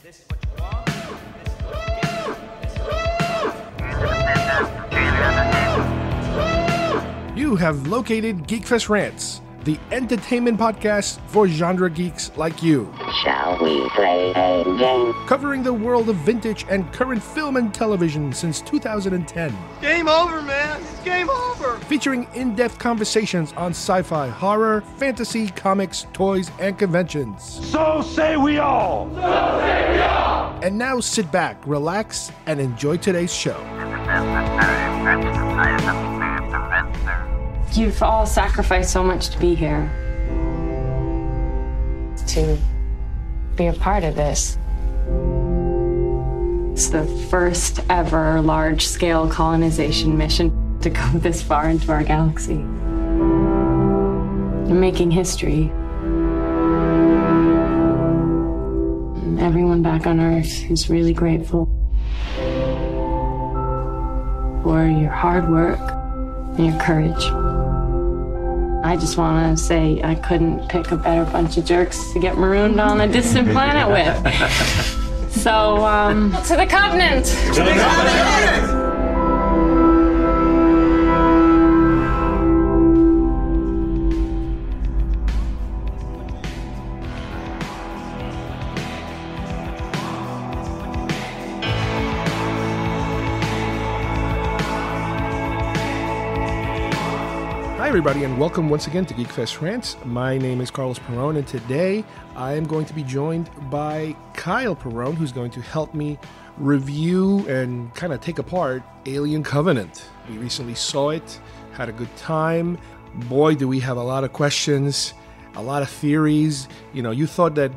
This is what you want. This is what you get. This is what you You have located GeekFest Rants, the entertainment podcast for genre geeks like you. Shall we play a game? Covering the world of vintage and current film and television since 2010. Game over, man. It's game over. Featuring in-depth conversations on sci-fi, horror, fantasy, comics, toys, and conventions. So say we all. So say we all. And now sit back, relax, and enjoy today's show. You've all sacrificed so much to be here. To be a part of this. It's the first ever large-scale colonization mission to go this far into our galaxy. You're making history. And everyone back on Earth is really grateful for your hard work and your courage. I just want to say I couldn't pick a better bunch of jerks to get marooned on a distant planet with. So, to the Covenant! To the Covenant! Hi everybody, and welcome once again to GeekFest Rants. My name is Carlos Perron, and today I am going to be joined by Kyle Perron, who's going to help me review and kind of take apart Alien Covenant. We recently saw it, had a good time. Boy, do we have a lot of questions, a lot of theories. You know, you thought that,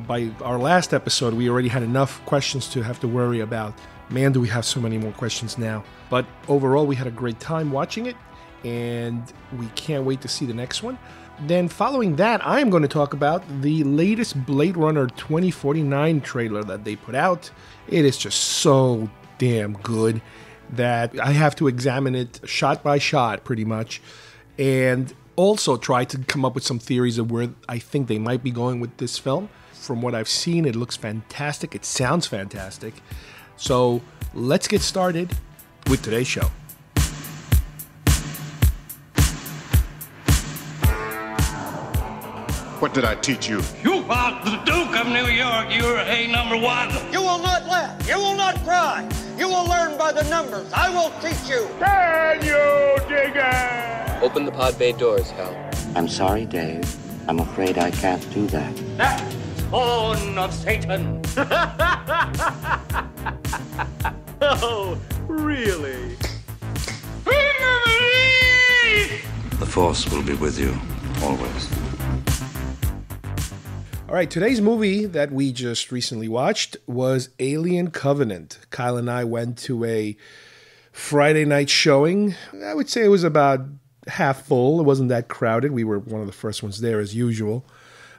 by our last episode, we already had enough questions to have to worry about. Man, do we have so many more questions now. But overall, we had a great time watching it, and we can't wait to see the next one. Then following that, I am going to talk about the latest Blade Runner 2049 trailer that they put out. It is just so damn good that I have to examine it shot by shot pretty much, and also try to come up with some theories of where I think they might be going with this film. From what I've seen, it looks fantastic. It sounds fantastic. So let's get started with today's show. What did I teach you? You are the Duke of New York. You're a number one. You will not laugh. You will not cry. You will learn by the numbers. I will teach you. Can you dig it? Open the pod bay doors, Hal. I'm sorry, Dave. I'm afraid I can't do that. That spawn of Satan. Oh, really? The Force will be with you, always. All right, today's movie that we just recently watched was Alien Covenant. Kyle and I went to a Friday night showing. I would say it was about half full. It wasn't that crowded. We were one of the first ones there, as usual.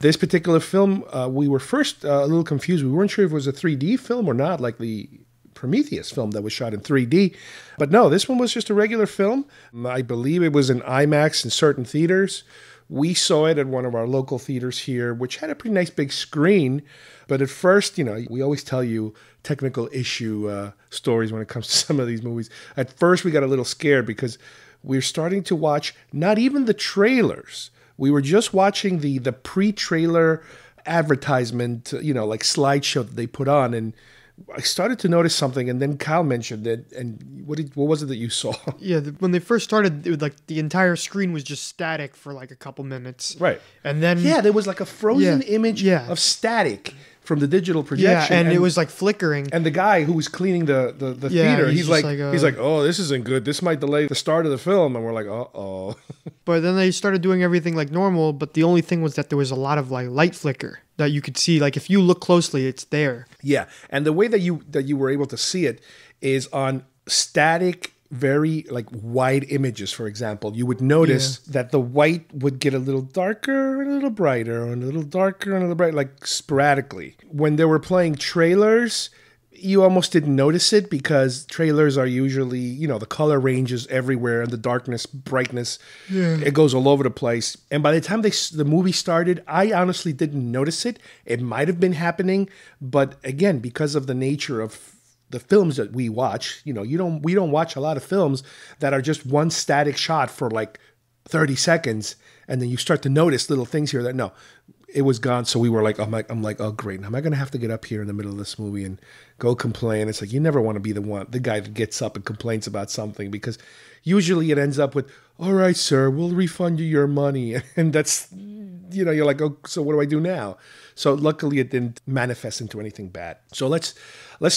This particular film, we were first a little confused. We weren't sure if it was a 3D film or not, like the Prometheus film that was shot in 3D. But no, this one was just a regular film. I believe it was in IMAX in certain theaters. We saw it at one of our local theaters here, which had a pretty nice big screen. But at first, we always tell you technical issue stories when it comes to some of these movies. At first, we got a little scared because we're starting to watch not even the trailers. We were just watching the pre-trailer advertisement, like slideshow that they put on. And I started to notice something, and then Kyle mentioned it. And what was it that you saw? Yeah, when they first started, it was like the entire screen was just static for like a couple minutes. Right. And then... Yeah, there was like a frozen image of static from the digital projection. Yeah, and it was like flickering. And the guy who was cleaning the theater, he's like, oh, this isn't good. This might delay the start of the film. And we're like, uh-oh. But then they started doing everything like normal, but the only thing was that there was a lot of like light flicker that you could see. Like if you look closely, it's there. Yeah, and the way that you were able to see it is on static, very like wide images. For example, you would notice that the white would get a little darker and a little brighter, and a little darker and a little brighter, like sporadically. When they were playing trailers, you almost didn't notice it because trailers are usually, you know, the color ranges everywhere and the darkness, brightness, it goes all over the place. And by the time the movie started, I honestly didn't notice it. It might have been happening, but again, because of the nature of the films that we watch, you know, we don't watch a lot of films that are just one static shot for like 30 seconds, and then you start to notice little things here that no, it was gone. So we were like, I'm like, oh great, am I going to have to get up here in the middle of this movie and go complain? It's like you never want to be the guy that gets up and complains about something, because usually it ends up with, all right, sir, we'll refund you your money, and that's, you know, you're like, oh, so what do I do now? So luckily it didn't manifest into anything bad. So let's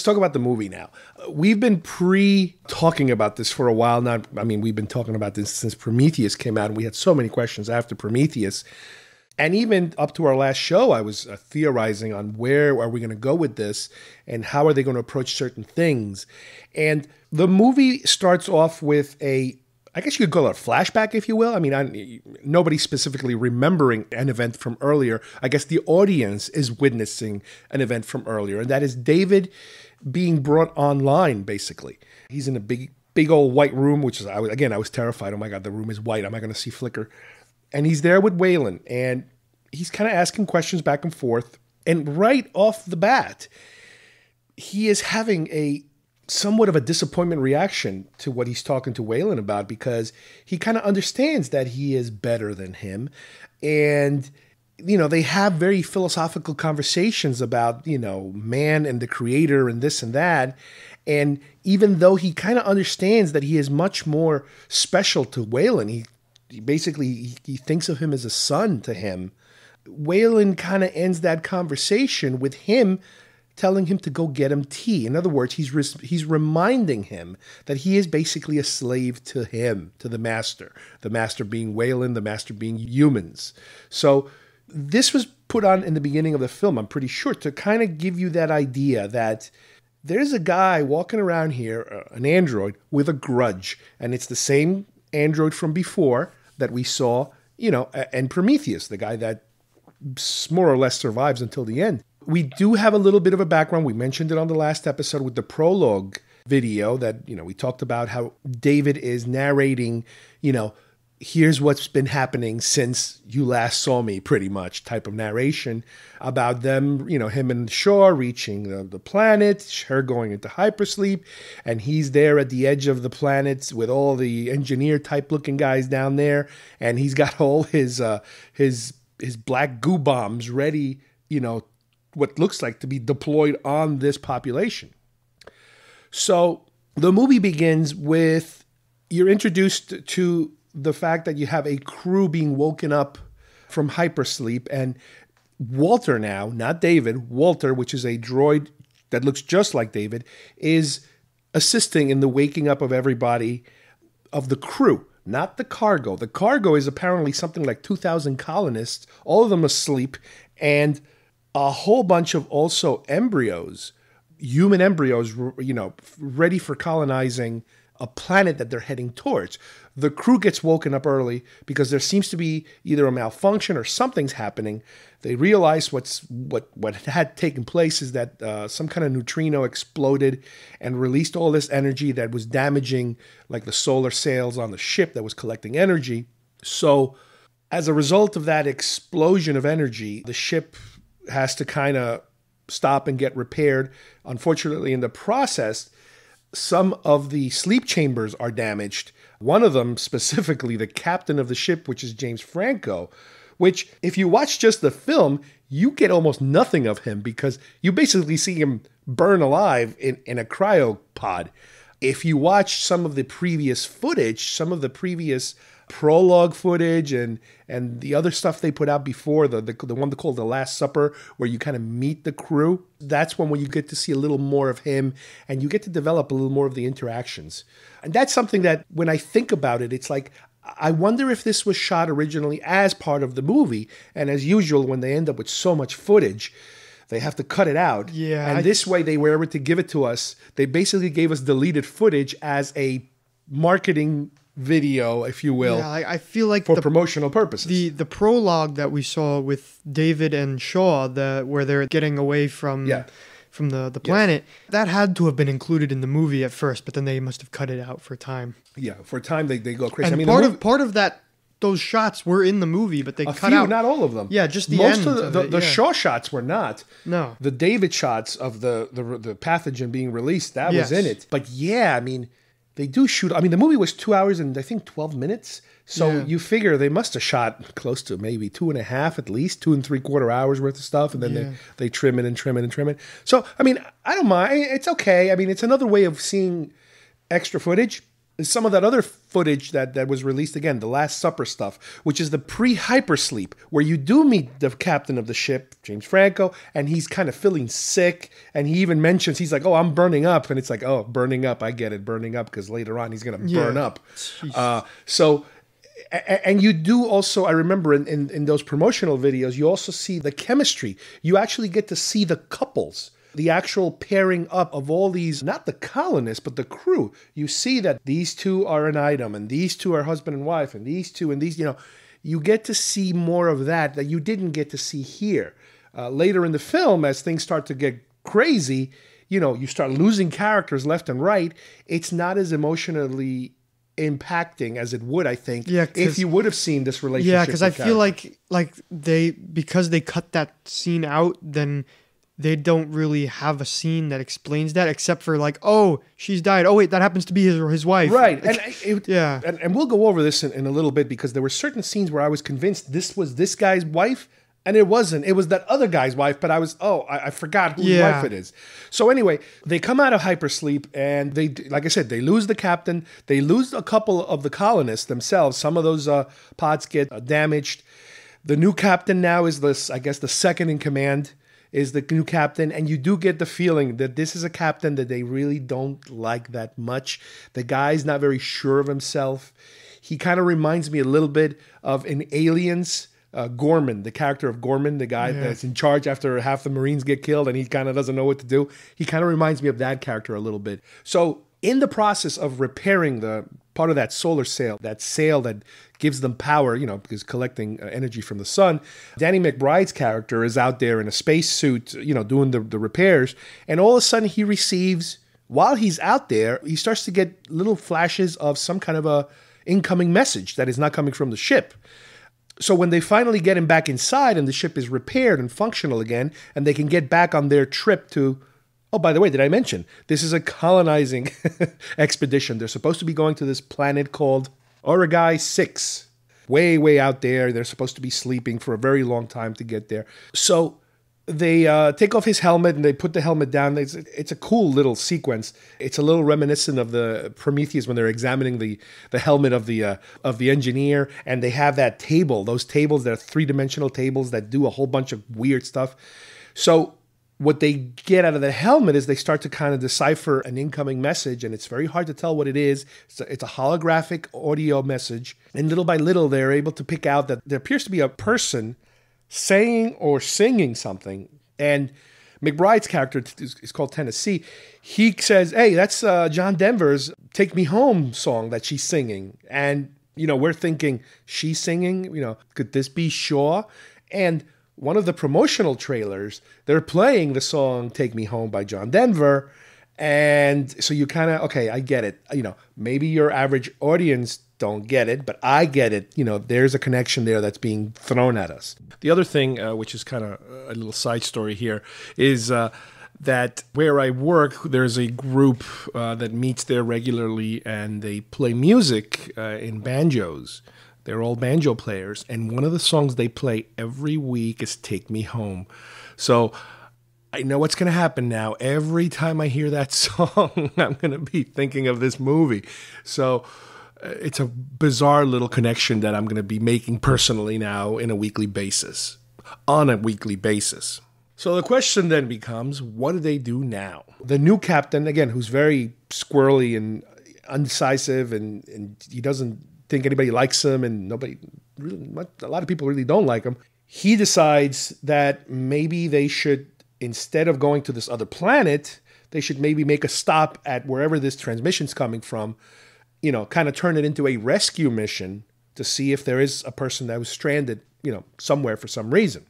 talk about the movie now. We've been talking about this for a while now. I mean, we've been talking about this since Prometheus came out, and we had so many questions after Prometheus. And even up to our last show, I was theorizing on where are we going to go with this and how are they going to approach certain things. And the movie starts off with I guess you could call it a flashback, if you will. I mean, nobody specifically remembering an event from earlier. I guess the audience is witnessing an event from earlier, and that is David being brought online, basically. He's in a big old white room, which is, I was terrified. Oh my God, the room is white. Am I going to see flicker? And he's there with Waylon, and he's kind of asking questions back and forth. And right off the bat, he is having somewhat of a disappointment reaction to what he's talking to Waylon about, because he kind of understands that he is better than him. And, you know, they have very philosophical conversations about, you know, man and the creator and this and that. And even though he kind of understands that he is much more special to Waylon, he basically thinks of him as a son to him. Waylon kind of ends that conversation with him telling him to go get him tea. In other words, he's reminding him that he is basically a slave to him, to the master being Waylon, the master being humans. So this was put on in the beginning of the film, I'm pretty sure, to kind of give you that idea that there's a guy walking around here, an android, with a grudge. And it's the same android from before that we saw, you know, and Prometheus, the guy that more or less survives until the end. We do have a little bit of a background. We mentioned it on the last episode with the prologue video that, you know, we talked about how David is narrating, you know, here's what's been happening since you last saw me, pretty much type of narration about them, you know, him and Shaw reaching the planet, her going into hypersleep, and he's there at the edge of the planet with all the engineer type looking guys down there, and he's got all his black goo bombs ready, you know, what looks like to be deployed on this population. So the movie begins with, you're introduced to the fact that you have a crew being woken up from hypersleep, and Walter now, not David, Walter, which is a droid that looks just like David, is assisting in the waking up of everybody of the crew, not the cargo. The cargo is apparently something like 2,000 colonists, all of them asleep, and a whole bunch of also embryos, human embryos, you know, ready for colonizing a planet that they're heading towards. The crew gets woken up early because there seems to be either a malfunction or something's happening. They realize what had taken place is that some kind of neutrino exploded and released all this energy that was damaging like the solar sails on the ship that was collecting energy. So as a result of that explosion of energy, the ship has to kind of stop and get repaired. Unfortunately, in the process, some of the sleep chambers are damaged. One of them, specifically the captain of the ship, which is James Franco, which if you watch just the film, you get almost nothing of him because you basically see him burn alive in a cryopod. If you watch some of the previous footage, some of the previous prologue footage and the other stuff they put out before, the one they called The Last Supper, where you kind of meet the crew, that's when you get to see a little more of him and you get to develop a little more of the interactions. And that's something that when I think about it, it's like, I wonder if this was shot originally as part of the movie, and as usual, when they end up with so much footage, they have to cut it out. Yeah. And this way they were able to give it to us. They basically gave us deleted footage as a marketing video, if you will. Yeah, I feel like for promotional purposes. The prologue that we saw with David and Shaw, where they're getting away from from the planet. That had to have been included in the movie at first, but then they must have cut it out for time. Yeah, for a time they go crazy. And part of that, those shots were in the movie, but they cut out. Not all of them. Yeah, just the most end of the Shaw shots were not. No, the David shots of the pathogen being released, that was in it. But yeah, I mean, they do shoot. I mean, the movie was 2 hours and I think 12 minutes. So you figure they must have shot close to maybe 2.5 at least, 2 3/4 hours worth of stuff, and then they trim it and trim it and trim it. So I mean, I don't mind. It's okay. I mean, it's another way of seeing extra footage. Some of that other footage that was released again, the Last Supper stuff, which is the pre-hypersleep, where you do meet the captain of the ship, James Franco, and he's kind of feeling sick, and he even mentions, he's like, oh, I'm burning up, and it's like, oh, burning up, I get it, burning up, because later on he's going to burn up. And you do also, I remember in those promotional videos, you also see the chemistry. You actually get to see the couples, the actual pairing up of all these, not the colonists, but the crew. You see that these two are an item, and these two are husband and wife, and these two, and these, you get to see more of that you didn't get to see here. Later in the film, as things start to get crazy, you start losing characters left and right. It's not as emotionally impacting as it would, I think, if you would have seen this relationship. Yeah, because I feel like because they cut that scene out, then they don't really have a scene that explains that, except for like, oh, she's died. Oh wait, that happens to be his wife. Right. And we'll go over this in a little bit, because there were certain scenes where I was convinced this was this guy's wife, and it wasn't. It was that other guy's wife, but I forgot whose wife it is. So anyway, they come out of hypersleep, and they, like I said, they lose the captain. They lose a couple of the colonists themselves. Some of those pods get damaged. The new captain now is this, I guess, the second in command is the new captain, and you do get the feeling that this is a captain that they really don't like that much. The guy's not very sure of himself. He kind of reminds me a little bit of in Aliens, Gorman, the character of Gorman, the guy that's in charge after half the Marines get killed, and he kind of doesn't know what to do. He kind of reminds me of that character a little bit. So in the process of repairing the part of that solar sail that gives them power, because collecting energy from the sun, Danny McBride's character is out there in a spacesuit, doing the repairs. And all of a sudden he receives, while he's out there, he starts to get little flashes of some kind of a incoming message that is not coming from the ship. So when they finally get him back inside and the ship is repaired and functional again, and they can get back on their trip to, oh, by the way, did I mention, this is a colonizing expedition. They're supposed to be going to this planet called Origai 6. Way, way out there. They're supposed to be sleeping for a very long time to get there. So they take off his helmet and they put the helmet down. It's a cool little sequence. It's a little reminiscent of the Prometheus when they're examining the helmet of the engineer, and they have that table. Those tables, they're 3-dimensional tables that do a whole bunch of weird stuff. So what they get out of the helmet is they start to kind of decipher an incoming message, and it's very hard to tell what it is. It's a holographic audio message, and little by little they're able to pick out that there appears to be a person saying or singing something. And McBride's character is called Tennessee. He says, hey, that's John Denver's Take Me Home song that she's singing. And, we're thinking, she's singing? Could this be Shaw? And one of the promotional trailers, they're playing the song Take Me Home by John Denver. And so you kind of, okay, I get it. Maybe your average audience don't get it, but I get it. There's a connection there that's being thrown at us. The other thing, which is kind of a little side story here, is that where I work, there's a group that meets there regularly, and they play music in banjos. They're all banjo players, and one of the songs they play every week is Take Me Home. So I know what's going to happen now. Every time I hear that song, I'm going to be thinking of this movie. So it's a bizarre little connection that I'm going to be making personally now on a weekly basis. So the question then becomes, what do they do now? The new captain, again, who's very squirrely and undecisive, and he doesn't think anybody likes him, and a lot of people really don't like him. He decides that maybe they should, instead of going to this other planet, they should maybe make a stop at wherever this transmission's coming from, kind of turn it into a rescue mission to see if there is a person that was stranded, somewhere for some reason.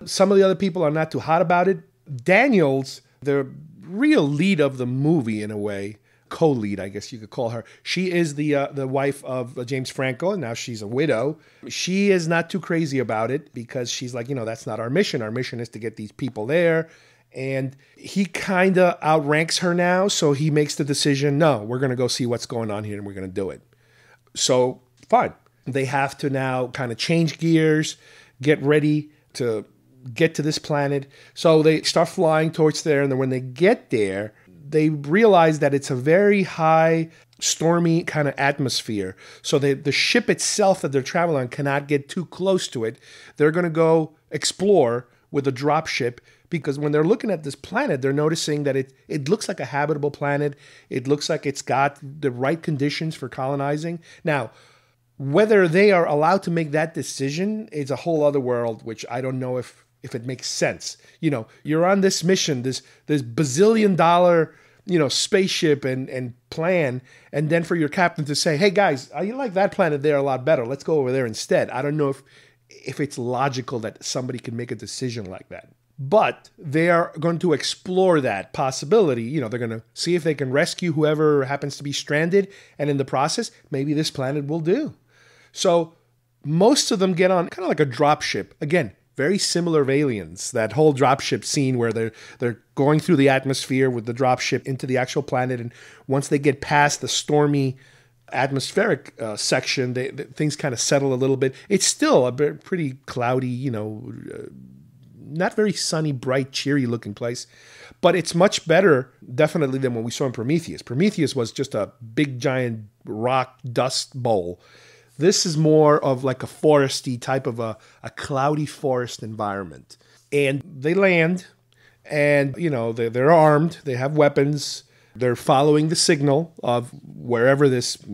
Some of the other people are not too hot about it. Daniels, the real lead of the movie, in a way, co-lead, I guess you could call her. She is the wife of James Franco, and now she's a widow. She is not too crazy about it because she's like, that's not our mission. Our mission is to get these people there. And he kind of outranks her now, so he makes the decision, no, we're going to go see what's going on here and we're going to do it. So, fine. They have to now kind of change gears, get ready to get to this planet. So they start flying towards there, and then when they get there, they realize that it's a very high, stormy kind of atmosphere. So the ship itself that they're traveling on cannot get too close to it. They're going to go explore with a drop ship, because when they're looking at this planet, they're noticing that it looks like a habitable planet. It looks like it's got the right conditions for colonizing. Now, whether they are allowed to make that decision is a whole other world, which I don't know if it makes sense. You're on this mission, this bazillion-dollar, spaceship and plan, and then for your captain to say, hey guys, you like that planet there a lot better. Let's go over there instead. I don't know if it's logical that somebody can make a decision like that. But they are going to explore that possibility. They're going to see if they can rescue whoever happens to be stranded, and in the process, maybe this planet will do. So most of them get on kind of like a dropship. Again, very similar of Aliens, that whole dropship scene where they're going through the atmosphere with the dropship into the actual planet, and once they get past the stormy atmospheric section, things kind of settle a little bit. It's still a pretty cloudy, not very sunny, bright, cheery looking place, but it's much better definitely than what we saw in Prometheus. Prometheus was just a big giant rock dust bowl. This is more of like a foresty type of a cloudy forest environment. And they land, and they're armed, they have weapons, they're following the signal of wherever this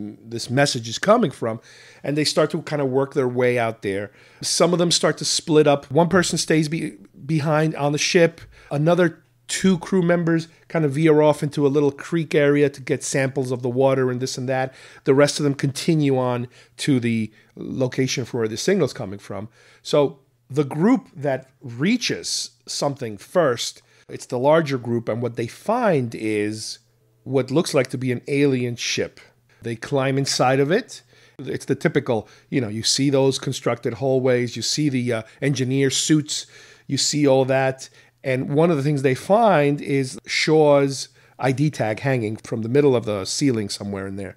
message is coming from, and they start to kind of work their way out there. Some of them start to split up. One person stays behind on the ship. Another 2 crew members kind of veer off into a little creek area to get samples of the water and this and that. The rest of them continue on to the location for where the signal's coming from. So the group that reaches something first, it's the larger group, and what they find is what looks like to be an alien ship. They climb inside of it. It's the typical, you see those constructed hallways, you see the engineer suits, you see all that. And one of the things they find is Shaw's ID tag hanging from the middle of the ceiling somewhere in there.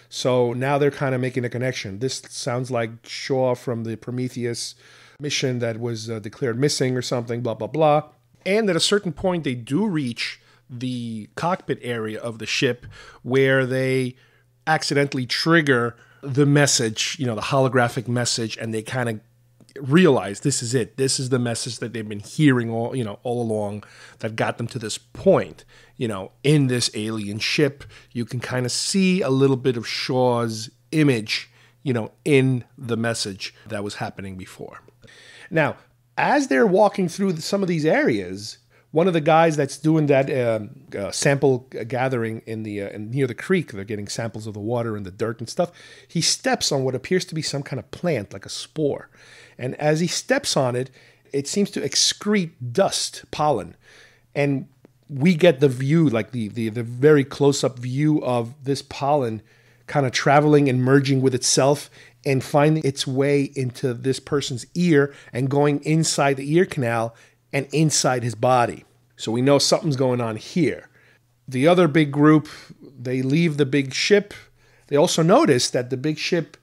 So now they're kind of making a connection. This sounds like Shaw from the Prometheus mission that was declared missing or something, blah, blah, blah. And at a certain point, they do reach the cockpit area of the ship where they accidentally trigger the message, the holographic message, and they kind of realize this is it. This is the message that they've been hearing all along that got them to this point. In this alien ship, you can kind of see a little bit of Shaw's image, in the message that was happening before. Now, as they're walking through some of these areas, one of the guys that's doing that sample gathering in near the creek, they're getting samples of the water and the dirt and stuff, he steps on what appears to be some kind of plant, like a spore. And as he steps on it, it seems to excrete dust, pollen. And we get the view, like the very close-up view of this pollen kind of traveling and merging with itself and finding its way into this person's ear and going inside the ear canal and inside his body. So we know something's going on here. The other big group, they leave the big ship. They also notice that the big ship,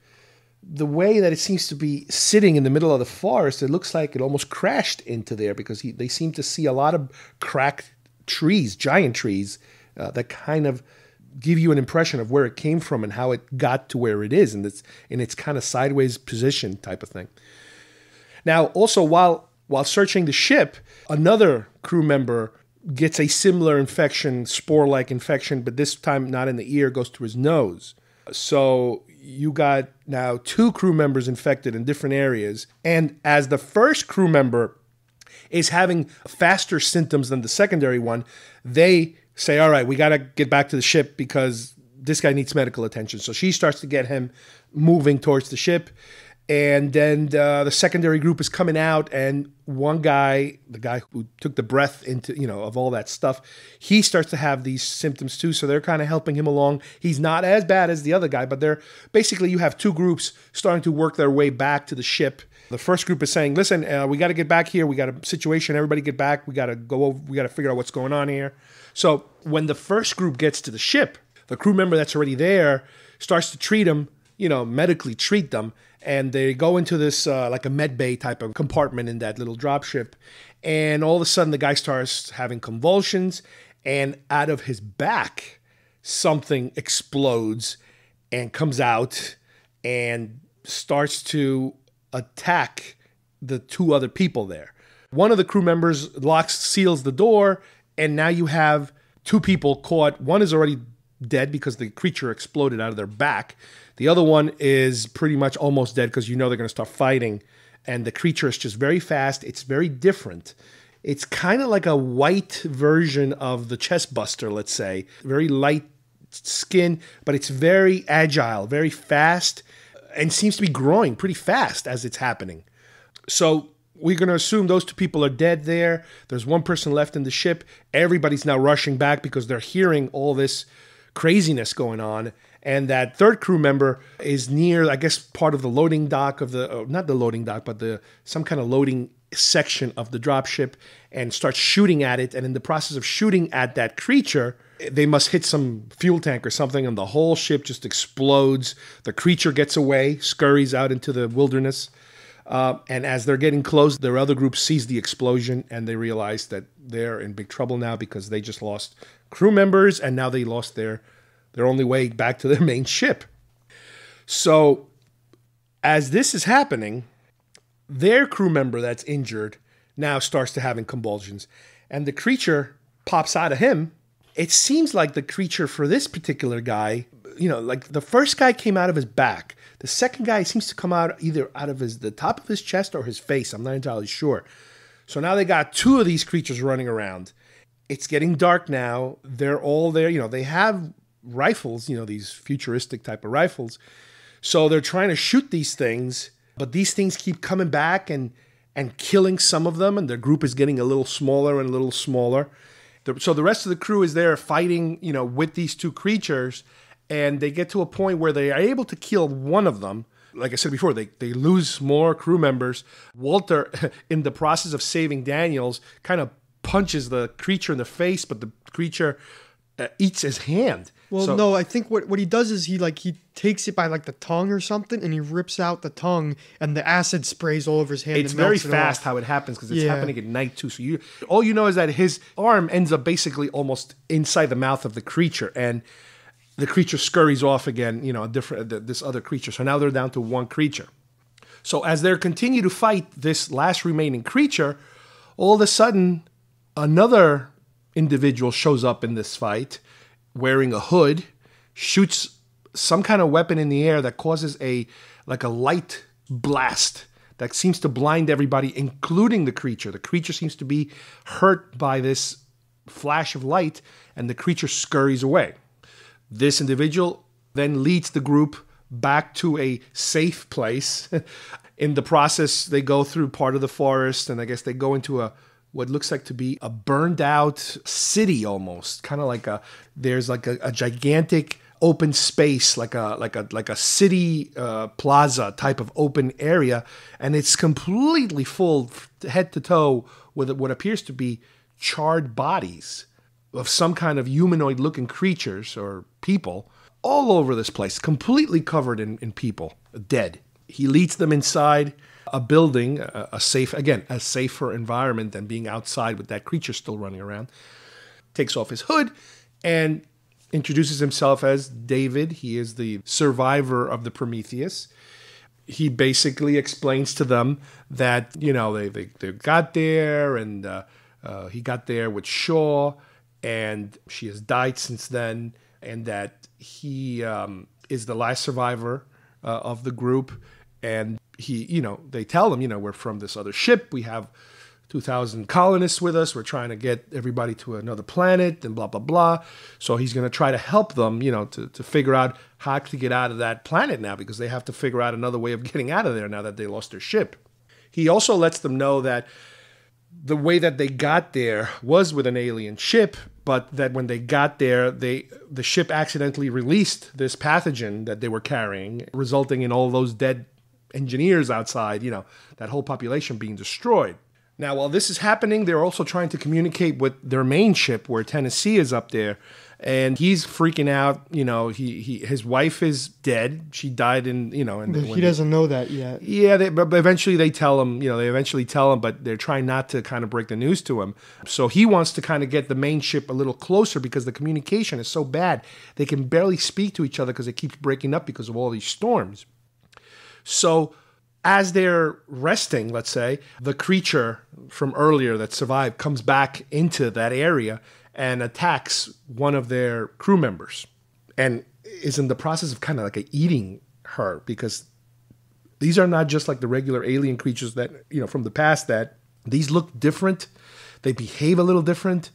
the way that it seems to be sitting in the middle of the forest, it looks like it almost crashed into there because they seem to see a lot of cracked trees, giant trees, that kind of give you an impression of where it came from and how it got to where it is, and it's in its kind of sideways position type of thing. Now, also, while searching the ship, another crew member gets a similar infection, spore-like infection, but this time not in the ear, goes to his nose. So you got now 2 crew members infected in different areas, and as the first crew member is having faster symptoms than the secondary one, they say, all right, we got to get back to the ship because this guy needs medical attention. So she starts to get him moving towards the ship. And then the secondary group is coming out, and one guy, the guy who took the breath into, of all that stuff, he starts to have these symptoms too. So they're kind of helping him along. He's not as bad as the other guy, but they're basically, you have two groups starting to work their way back to the ship. The first group is saying, listen, we got to get back here. We got a situation. Everybody get back. We got to go over. We got to figure out what's going on here. So when the first group gets to the ship, the crew member that's already there starts to treat them, medically treat them. And they go into this like a med bay type of compartment in that little dropship. And all of a sudden, the guy starts having convulsions. And out of his back, something explodes and comes out and starts to attack the two other people there. One of the crew members seals the door. And now you have two people caught. One is already dead because the creature exploded out of their back. The other one is pretty much almost dead because they're going to start fighting. And the creature is just very fast. It's very different. It's kind of like a white version of the chest buster, let's say. Very light skin, but it's very agile, very fast, and seems to be growing pretty fast as it's happening. So we're going to assume those two people are dead there. There's one person left in the ship. Everybody's now rushing back because they're hearing all this craziness going on. And that third crew member is near, I guess, part of the loading dock of not the loading dock, but some kind of loading section of the dropship, and starts shooting at it. And in the process of shooting at that creature, they must hit some fuel tank or something, and the whole ship just explodes. The creature gets away, scurries out into the wilderness. And as they're getting close, their other group sees the explosion, and they realize that they're in big trouble now because they just lost crew members, and now they lost their only way back to their main ship. So as this is happening, their crew member that's injured now starts to having convulsions, and the creature pops out of him. It seems like the creature for this particular guy, like the first guy came out of his back. The second guy seems to come out either out of the top of his chest or his face. I'm not entirely sure. So now they got two of these creatures running around. It's getting dark now. They're all there. They have rifles, these futuristic type of rifles. So they're trying to shoot these things, but these things keep coming back and killing some of them, and their group is getting a little smaller and a little smaller. So the rest of the crew is there fighting, with these two creatures, and they get to a point where they are able to kill one of them. Like I said before, they lose more crew members. Walter, in the process of saving Daniels, kind of punches the creature in the face, but the creature eats his hand. Well, no, I think what he does is he takes it by the tongue or something, and he rips out the tongue, and the acid sprays all over his hand. It's very fast how it happens because it's happening at night too. So all you know is that his arm ends up basically almost inside the mouth of the creature, and the creature scurries off again. This other creature. So now they're down to one creature. So as they continue to fight this last remaining creature, all of a sudden another individual shows up in this fight, wearing a hood, shoots some kind of weapon in the air that causes a light blast that seems to blind everybody, including the creature. The creature seems to be hurt by this flash of light, and the creature scurries away. This individual then leads the group back to a safe place. In the process, they go through part of the forest, and I guess they go into what looks like to be a burned out city almost, kind of there's a gigantic open space, like a city plaza type of open area, and it's completely full head to toe with what appears to be charred bodies of some kind of humanoid looking creatures or people all over this place, completely covered in people, dead. He leads them inside a building, a safer environment than being outside with that creature still running around. Takes off his hood and introduces himself as David. He is the survivor of the Prometheus. He basically explains to them that, they got there, and he got there with Shaw, and she has died since then, and that he is the last survivor of the group. And they tell him, we're from this other ship. We have 2,000 colonists with us. We're trying to get everybody to another planet and blah, blah, blah. So he's going to try to help them, to figure out how to get out of that planet now, because they have to figure out another way of getting out of there now that they lost their ship. He also lets them know that the way that they got there was with an alien ship, but that when they got there, the ship accidentally released this pathogen that they were carrying, resulting in all those dead engineers outside, that whole population being destroyed. Now, while this is happening, they're also trying to communicate with their main ship, where Tennessee is up there, and he's freaking out. His wife is dead. She died and he doesn't know that yet. Yeah, but eventually they tell him. They eventually tell him, but they're trying not to kind of break the news to him. So he wants to kind of get the main ship a little closer, because the communication is so bad. They can barely speak to each other because it keeps breaking up because of all these storms. So as they're resting, let's say, the creature from earlier that survived comes back into that area and attacks one of their crew members, and is in the process of kind of like eating her, because these are not just like the regular alien creatures that, from the past, that these look different. They behave a little different.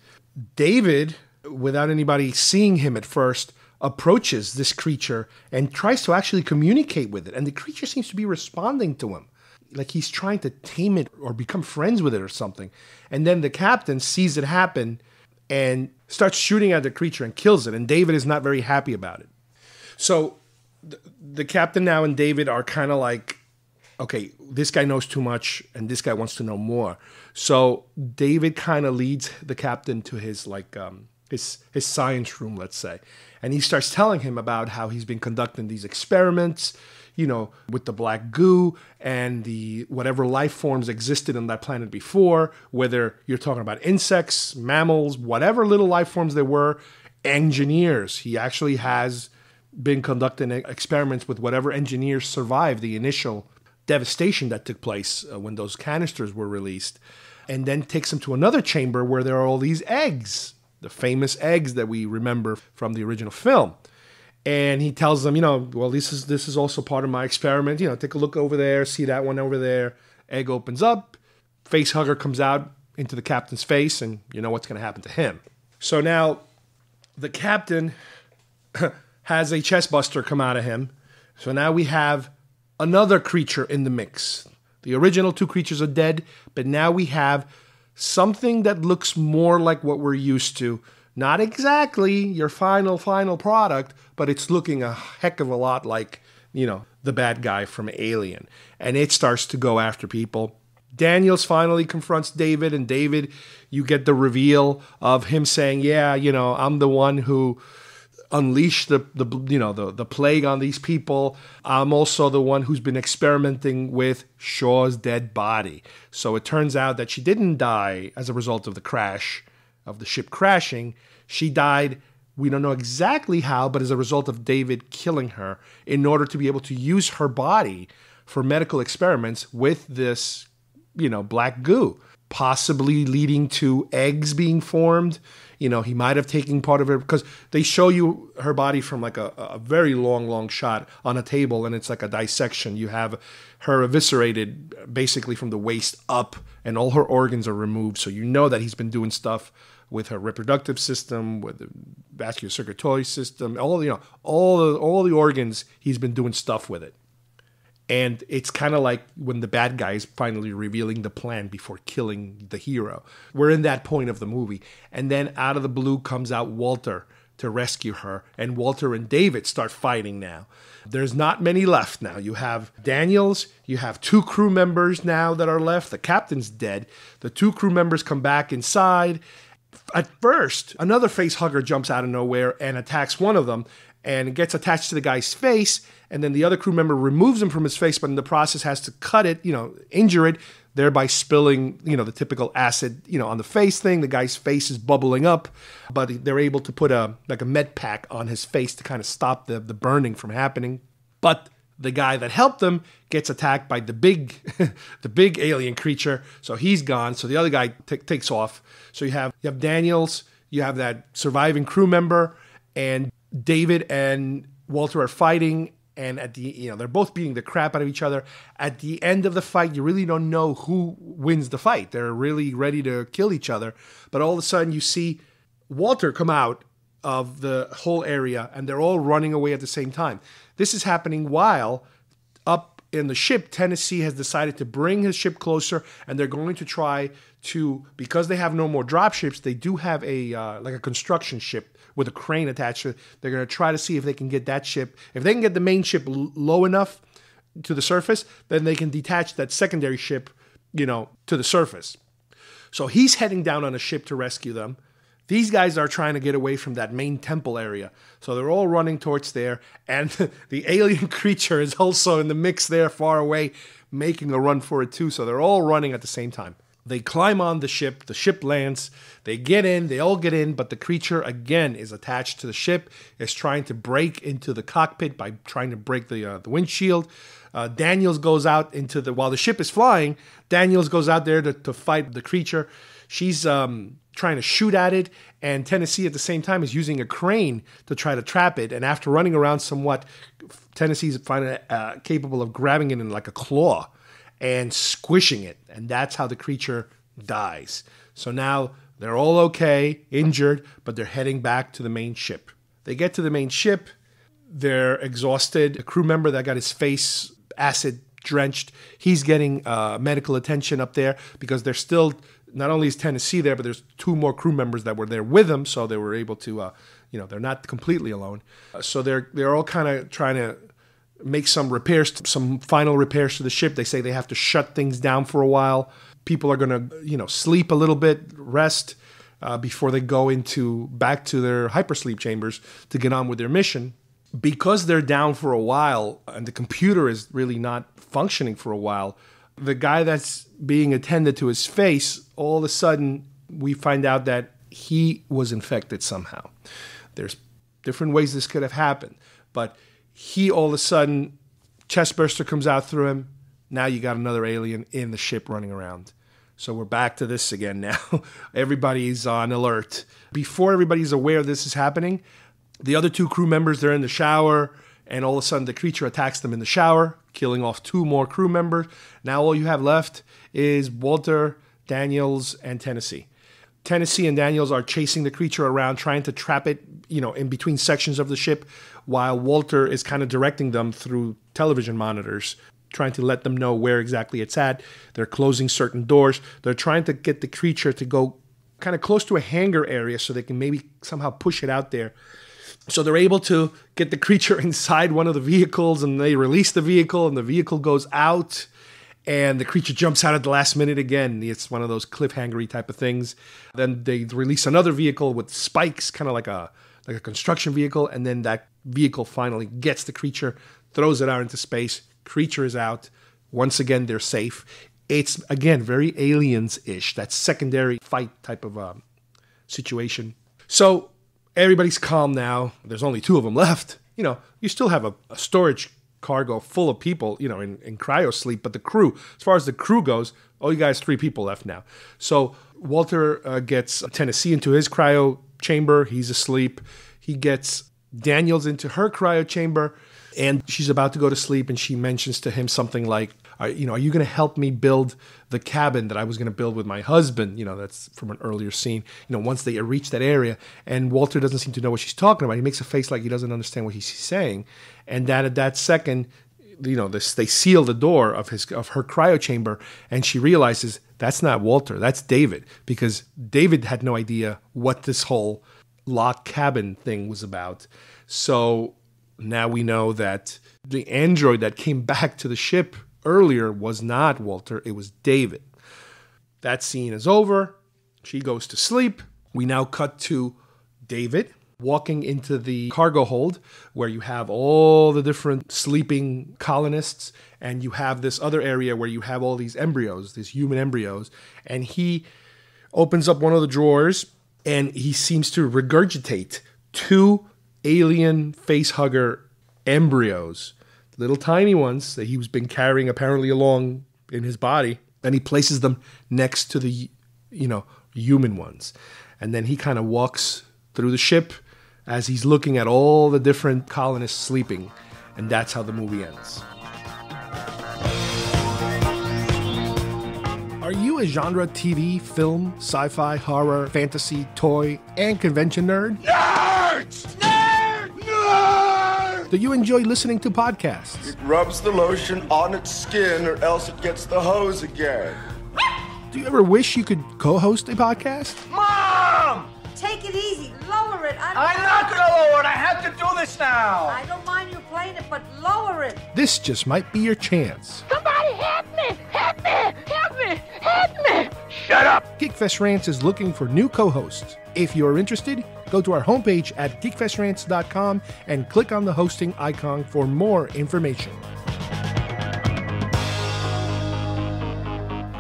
David, without anybody seeing him at first, approaches this creature and tries to actually communicate with it. And the creature seems to be responding to him, like he's trying to tame it or become friends with it or something. And then the captain sees it happen and starts shooting at the creature and kills it. And David is not very happy about it. So the captain now and David are kind of like, okay, this guy knows too much and this guy wants to know more. So David kind of leads the captain to his his science room, let's say. And he starts telling him about how he's been conducting these experiments, with the black goo and the whatever life forms existed on that planet before, whether you're talking about insects, mammals, whatever little life forms there were, engineers. He actually has been conducting experiments with whatever engineers survived the initial devastation that took place when those canisters were released, and then takes him to another chamber where there are all these eggs, the famous eggs that we remember from the original film. And he tells them, well, this is also part of my experiment. Take a look over there, see that one over there. Egg opens up, face hugger comes out into the captain's face, and you know what's going to happen to him. So now the captain has a chest buster come out of him. So now we have another creature in the mix. The original two creatures are dead, but now we have something that looks more like what we're used to. Not exactly your final product, but it's looking a heck of a lot like, the bad guy from Alien. And it starts to go after people. Daniels finally confronts David, and David, you get the reveal of him saying, yeah, I'm the one who unleashed the plague on these people. I'm also the one who's been experimenting with Shaw's dead body. So it turns out that she didn't die as a result of the crash, of the ship crashing. She died, we don't know exactly how, but as a result of David killing her in order to be able to use her body for medical experiments with this, black goo, possibly leading to eggs being formed. He might have taken part of it, because they show you her body from like a very long shot on a table, and it's like a dissection. You have her eviscerated basically from the waist up, and all her organs are removed. So you know that he's been doing stuff with her reproductive system, with the vascular circulatory system, all the organs. He's been doing stuff with it. And it's kind of like when the bad guy is finally revealing the plan before killing the hero. We're in that point of the movie. And then out of the blue comes out Walter to rescue her. And Walter and David start fighting now. There's not many left now. You have Daniels. You have two crew members now that are left. The captain's dead. The two crew members come back inside. At first, another face hugger jumps out of nowhere and attacks one of them, and gets attached to the guy's face, and then the other crew member removes him from his face, but in the process has to cut it, injure it, thereby spilling, the typical acid, on the face thing. The guy's face is bubbling up, but they're able to put a med pack on his face to kind of stop the burning from happening. But the guy that helped them gets attacked by the big alien creature, so he's gone. So the other guy takes off. So you have Daniels, you have that surviving crew member, and David and Walter are fighting, And at the, they're both beating the crap out of each other. At the end of the fight, you really don't know who wins the fight. They're really ready to kill each other. But all of a sudden you see Walter come out of the whole area and they're all running away at the same time. This is happening while up in the ship, Tennessee has decided to bring his ship closer, and they're going to try to, because they have no more drop ships, they do have a like a construction ship with a crane attached to it. They're going to try to see if they can get that ship. If they can get the main ship low enough to the surface, then they can detach that secondary ship, to the surface. So he's heading down on a ship to rescue them. These guys are trying to get away from that main temple area. So they're all running towards there. And the alien creature is also in the mix there far away, making a run for it too. So they're all running at the same time. They climb on the ship lands, they get in, they all get in, but the creature again is attached to the ship, is trying to break into the cockpit by trying to break the windshield. Daniels goes out while the ship is flying, Daniels goes out there to fight the creature. She's trying to shoot at it, and Tennessee at the same time is using a crane to try to trap it. And after running around somewhat, Tennessee's finally capable of grabbing it in like a claw and squishing it. And that's how the creature dies. So now they're all okay, injured, but they're heading back to the main ship. They get to the main ship. They're exhausted. A crew member that got his face acid drenched, he's getting medical attention up there because they're still, not only is Tennessee there, but there's 2 more crew members that were there with them, so they were able to, they're not completely alone. So they're all kind of trying to make some repairs, some final repairs to the ship. They say they have to shut things down for a while. People are going to, sleep a little bit, rest, before they go back to their hypersleep chambers to get on with their mission. Because they're down for a while and the computer is really not functioning for a while, the guy that's being attended to his face, all of a sudden we find out that he was infected somehow. There's different ways this could have happened, but he all of a sudden, chestburster comes out through him. Now you got another alien in the ship running around. So we're back to this again now. Everybody's on alert. Before everybody's aware this is happening, the other 2 crew members, they're in the shower, and all of a sudden the creature attacks them in the shower, killing off 2 more crew members. Now all you have left is Walter, Daniels, and Tennessee. Tennessee and Daniels are chasing the creature around, trying to trap it, in between sections of the ship, while Walter is kind of directing them through television monitors, trying to let them know where exactly it's at. They're closing certain doors. They're trying to get the creature to go kind of close to a hangar area so they can maybe somehow push it out there. So they're able to get the creature inside one of the vehicles, and they release the vehicle, and the vehicle goes out, and the creature jumps out at the last minute again. It's one of those cliffhangery type of things. Then they release another vehicle with spikes, kind of like a construction vehicle, and then that vehicle finally gets the creature, throws it out into space. Creature is out. Once again, they're safe. It's, again, very Aliens-ish, that secondary fight type of situation. So everybody's calm now. There's only 2 of them left. You still have a storage cargo full of people, in cryo sleep, but the crew, as far as the crew goes, you guys 3 people left now. So Walter gets Tennessee into his cryo chamber. He's asleep. He gets Daniels into her cryo chamber, and she's about to go to sleep, and she mentions to him something like, are you going to help me build the cabin that I was going to build with my husband? That's from an earlier scene, once they reach that area. And Walter doesn't seem to know what she's talking about. He makes a face like he doesn't understand what he's saying. And that at that second, they seal the door of her cryo chamber, and she realizes that's not Walter, that's David, because David had no idea what this whole locked cabin thing was about. So now we know that the android that came back to the ship earlier was not Walter, it was David. That scene is over. She goes to sleep. We now cut to David walking into the cargo hold where you have all the different sleeping colonists, and you have this other area where you have all these embryos, these human embryos, and he opens up one of the drawers and he seems to regurgitate 2 alien facehugger embryos, little tiny ones that he's been carrying apparently along in his body, and he places them next to the, human ones. And then he kind of walks through the ship as he's looking at all the different colonists sleeping. And that's how the movie ends. Are you a genre TV, film, sci-fi, horror, fantasy, toy, and convention nerd? Nerds! Nerds! Nerds! Do you enjoy listening to podcasts? It rubs the lotion on its skin or else it gets the hose again. Do you ever wish you could co-host a podcast? Mom! Take it easy. Lower it. I'm not going to lower it. I have to do this now. I don't mind you playing it, but lower it. This just might be your chance. Somebody help me! Help me! Help me! Help me! Shut up! GeekFest Rants is looking for new co-hosts. If you're interested, go to our homepage at geekfestrants.com and click on the hosting icon for more information.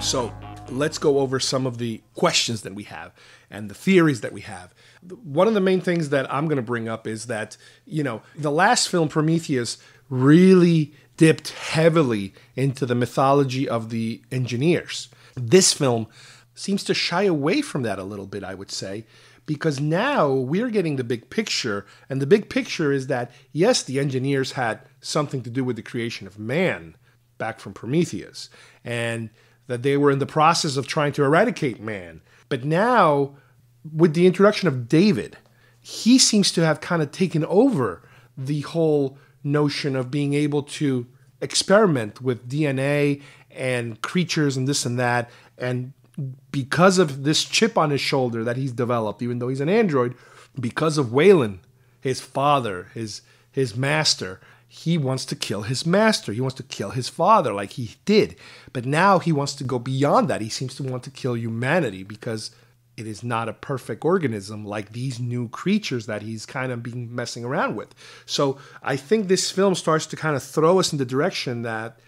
So, let's go over some of the questions that we have and the theories that we have. One of the main things that I'm going to bring up is that, the last film, Prometheus, really dipped heavily into the mythology of the engineers. This film seems to shy away from that a little bit, I would say, because now we're getting the big picture, and the big picture is that, yes, the engineers had something to do with the creation of man back from Prometheus, and that they were in the process of trying to eradicate man. But now, with the introduction of David, he seems to have kind of taken over the whole notion of being able to experiment with DNA and creatures and this and that. And because of this chip on his shoulder that he's developed, even though he's an android, because of Wayland, his father, his master, he wants to kill his master. He wants to kill his father like he did. But now he wants to go beyond that. He seems to want to kill humanity because it is not a perfect organism like these new creatures that he's kind of been messing around with. So I think this film starts to kind of throw us in the direction that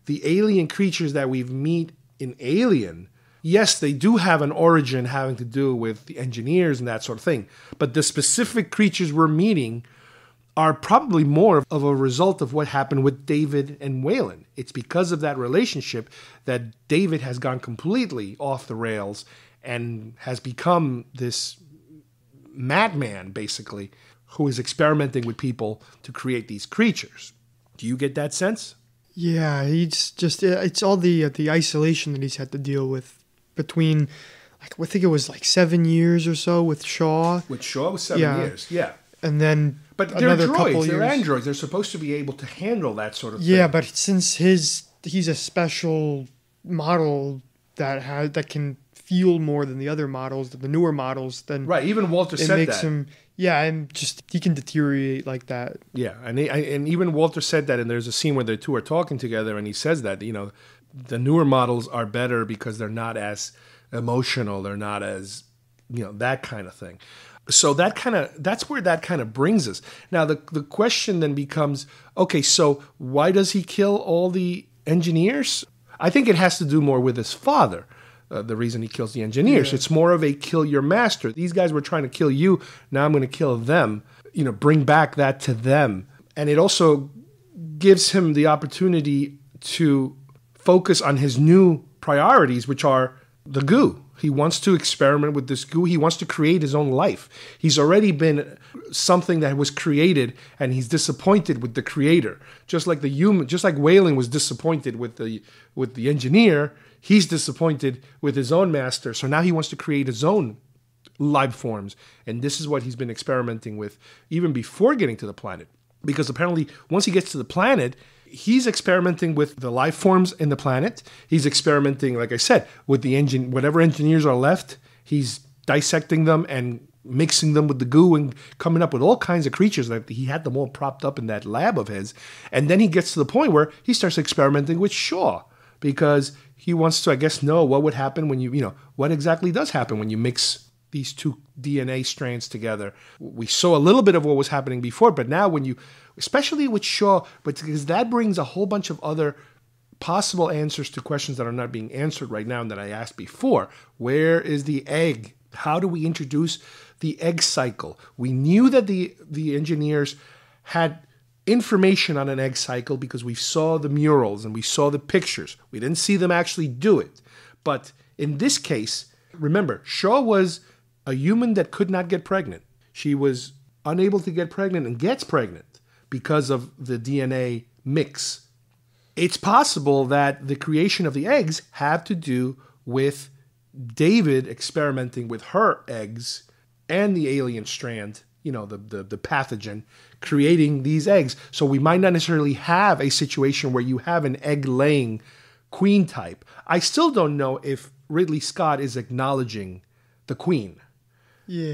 the alien creatures that we meet in Alien, yes, they do have an origin having to do with the engineers and that sort of thing. But the specific creatures we're meeting are probably more of a result of what happened with David and Wayland. It's because of that relationship that David has gone completely off the rails and has become this madman, basically, who is experimenting with people to create these creatures. Do you get that sense? Yeah, it's all the isolation that he's had to deal with between, I think it was 7 years or so with Shaw. With Shaw was 7 years, yeah. And then but they're droids, they're androids. They're supposed to be able to handle that sort of thing. Yeah, but since he's a special model that can feel more than the other models, the newer models, then right. Even Walter said makes that. him, and just he can deteriorate like that. Yeah, and even Walter said that, and there's a scene where the two are talking together, and he says that the newer models are better because they're not as emotional, they're not as that kind of thing. So that's where that kind of brings us. Now the question then becomes, okay, so why does he kill all the engineers? I think it has to do more with his father. The reason he kills the engineers. Yeah. It's more of a kill your master. These guys were trying to kill you. Now I'm going to kill them. Bring back that to them. And it also gives him the opportunity to focus on his new priorities, which are the goo. He wants to experiment with this goo. He wants to create his own life. He's already been something that was created, and he's disappointed with the creator. Just like Wayland was disappointed with the engineer, he's disappointed with his own master. So now he wants to create his own life forms, and this is what he's been experimenting with even before getting to the planet. Because apparently, once he gets to the planet, he's experimenting with the life forms in the planet. He's experimenting, like I said, with whatever engineers are left. He's dissecting them and mixing them with the goo and coming up with all kinds of creatures. That he had them all propped up in that lab of his. And then he gets to the point where he starts experimenting with Shaw because he wants to, I guess, know what would happen when what exactly does happen when you mix these two DNA strands together. We saw a little bit of what was happening before, but now especially with Shaw, because that brings a whole bunch of other possible answers to questions that are not being answered right now and that I asked before. Where is the egg? How do we introduce the egg cycle? We knew that the engineers had information on an egg cycle because we saw the murals and we saw the pictures. We didn't see them actually do it. But in this case, remember, Shaw was a human that could not get pregnant. She was unable to get pregnant and gets pregnant because of the DNA mix. It's possible that the creation of the eggs have to do with David experimenting with her eggs and the alien strand, the pathogen, creating these eggs. So we might not necessarily have a situation where you have an egg-laying queen type. I still don't know if Ridley Scott is acknowledging the queen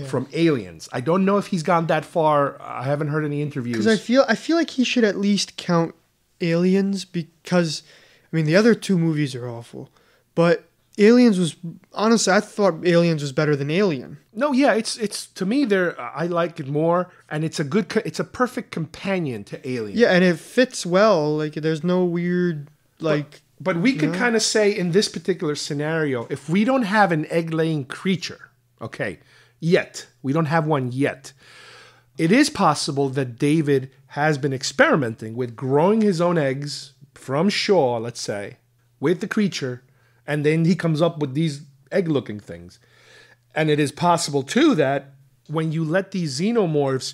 from Aliens. I don't know if he's gone that far. I haven't heard any interviews. Because I feel like he should at least count Aliens, because, the other two movies are awful. But Aliens was, honestly, I thought Aliens was better than Alien. No, yeah, it's to me, I like it more, and it's a perfect companion to Alien. Yeah, and it fits well. Like, there's no weird, But we could kind of say in this particular scenario, if we don't have an egg-laying creature, we don't have one yet, it is possible that David has been experimenting with growing his own eggs from Shaw, let's say, with the creature, and then he comes up with these egg-looking things. And it is possible, too, that when you let these xenomorphs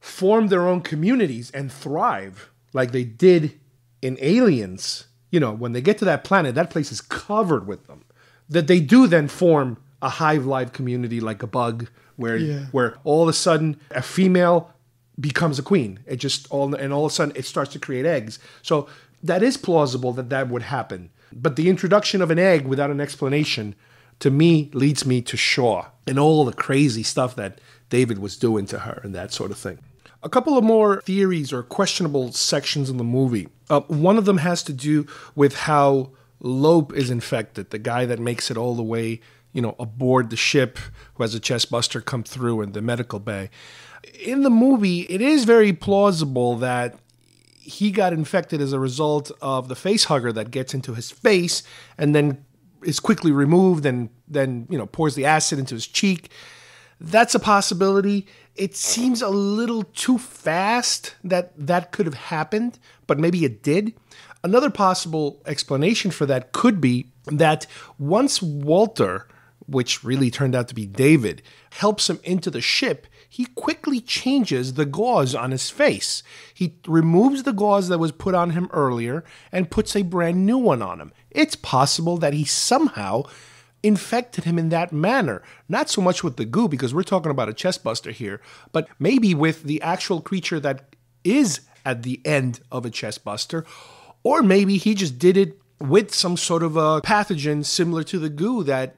form their own communities and thrive, like they did in Aliens, when they get to that planet, that place is covered with them, that they do then form a hive-live community like a bug, where all of a sudden a female becomes a queen. All of a sudden it starts to create eggs. So that is plausible that would happen. But the introduction of an egg without an explanation, to me, leads me to Shaw and all the crazy stuff that David was doing to her and that sort of thing. A couple of more theories or questionable sections in the movie. One of them has to do with how Lope is infected, the guy that makes it all the way, aboard the ship, who has a chest buster come through in the medical bay. In the movie, it is very plausible that he got infected as a result of the face hugger that gets into his face and then is quickly removed and then, pours the acid into his cheek. That's a possibility. It seems a little too fast that could have happened, but maybe it did. Another possible explanation for that could be that once Walter, which really turned out to be David, helps him into the ship, he quickly changes the gauze on his face. He removes the gauze that was put on him earlier and puts a brand new one on him. It's possible that he somehow infected him in that manner. Not so much with the goo, because we're talking about a chest buster here, but maybe with the actual creature that is at the end of a chest buster, or maybe he just did it with some sort of a pathogen similar to the goo that,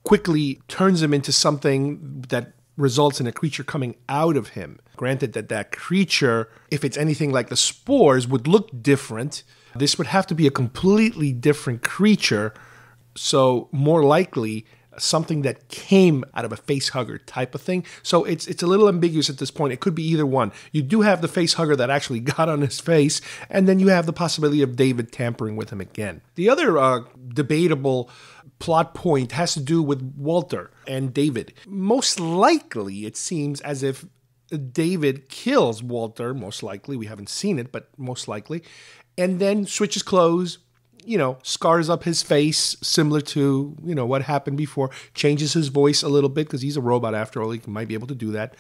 quickly turns him into something that results in a creature coming out of him. Granted that creature, if it's anything like the spores, would look different. This would have to be a completely different creature. So more likely something that came out of a face hugger type of thing. So it's a little ambiguous at this point. It could be either one. You do have the face hugger that actually got on his face, and then you have the possibility of David tampering with him again. The other debatable plot point has to do with Walter and David. Most likely, it seems as if David kills Walter, most likely. We haven't seen it, but most likely. And then switches clothes, scars up his face, similar to, what happened before, changes his voice a little bit, because he's a robot after all, he might be able to do that,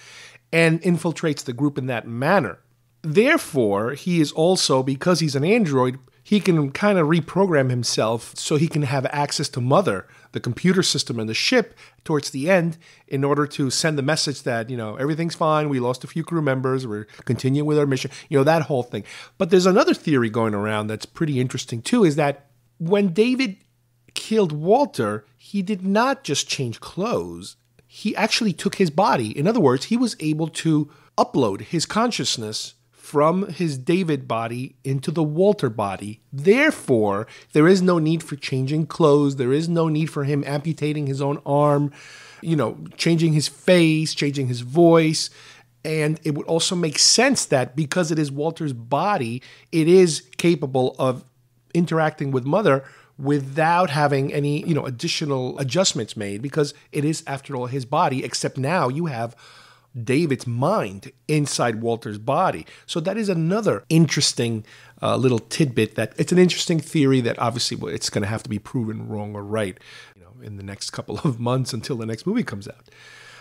and infiltrates the group in that manner. Therefore, he is also, because he's an android, he can kind of reprogram himself so he can have access to Mother, the computer system in the ship, towards the end, in order to send the message that, everything's fine, we lost a few crew members, we're continuing with our mission, that whole thing. But there's another theory going around that's pretty interesting too, is that when David killed Walter, he did not just change clothes, he actually took his body. In other words, he was able to upload his consciousness from his David body into the Walter body. Therefore, there is no need for changing clothes. There is no need for him amputating his own arm, changing his face, changing his voice. And it would also make sense that because it is Walter's body, it is capable of interacting with Mother without having any, additional adjustments made, because it is, after all, his body, except now you have David's mind inside Walter's body. So that is another interesting little tidbit. That it's an interesting theory that obviously it's going to have to be proven wrong or right, in the next couple of months until the next movie comes out.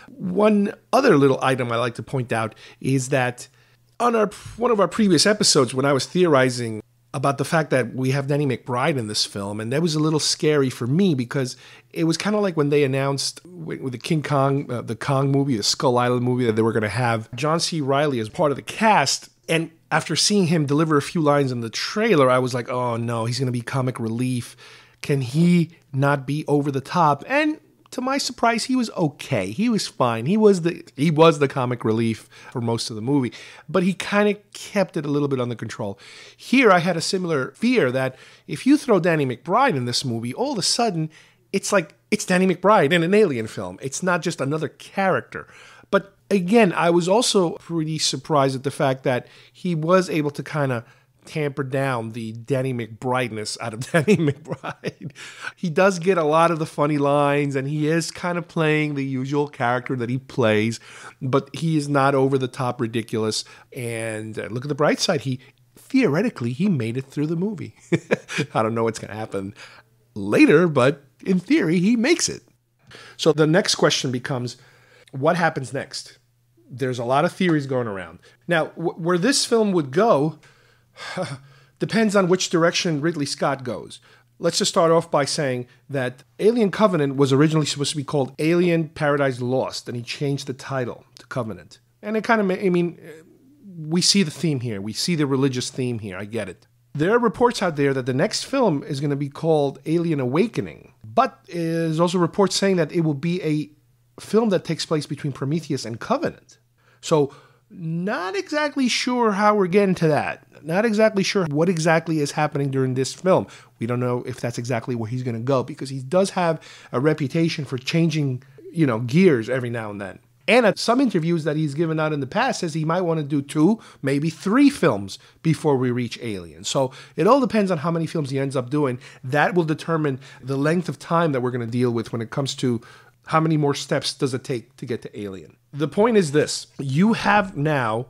One other little item I like to point out is that On one of our previous episodes, when I was theorizing about the fact that we have Danny McBride in this film, and that was a little scary for me because it was kind of like when they announced with the King Kong, the Kong movie, the Skull Island movie, that they were going to have John C. Reilly as part of the cast. And after seeing him deliver a few lines in the trailer, I was like, oh no, he's going to be comic relief. Can he not be over the top? And to my surprise, he was okay. He was fine. He was the comic relief for most of the movie, but he kind of kept it a little bit under control. Here, I had a similar fear that if you throw Danny McBride in this movie, all of a sudden, it's like it's Danny McBride in an Alien film. It's not just another character. But again, I was also pretty surprised at the fact that he was able to kind of tamper down the Danny McBrideness out of Danny McBride. He does get a lot of the funny lines, and he is kind of playing the usual character that he plays, but he is not over the top ridiculous. And look at the bright side. Theoretically, he made it through the movie. I don't know what's going to happen later, but in theory, he makes it. So the next question becomes, what happens next? There's a lot of theories going around. Now, where this film would go depends on which direction Ridley Scott goes. Let's just start off by saying that Alien Covenant was originally supposed to be called Alien Paradise Lost, and he changed the title to Covenant. And it kind of, we see the theme here. We see the religious theme here. I get it. There are reports out there that the next film is going to be called Alien Awakening, but there's also reports saying that it will be a film that takes place between Prometheus and Covenant. So, not exactly sure how we're getting to that. Not exactly sure what exactly is happening during this film. We don't know if that's exactly where he's going to go because he does have a reputation for changing, gears every now and then. And at some interviews that he's given out in the past says he might want to do 2, maybe 3 films before we reach Alien. So it all depends on how many films he ends up doing. That will determine the length of time that we're going to deal with when it comes to how many more steps does it take to get to Alien. The point is this. You have now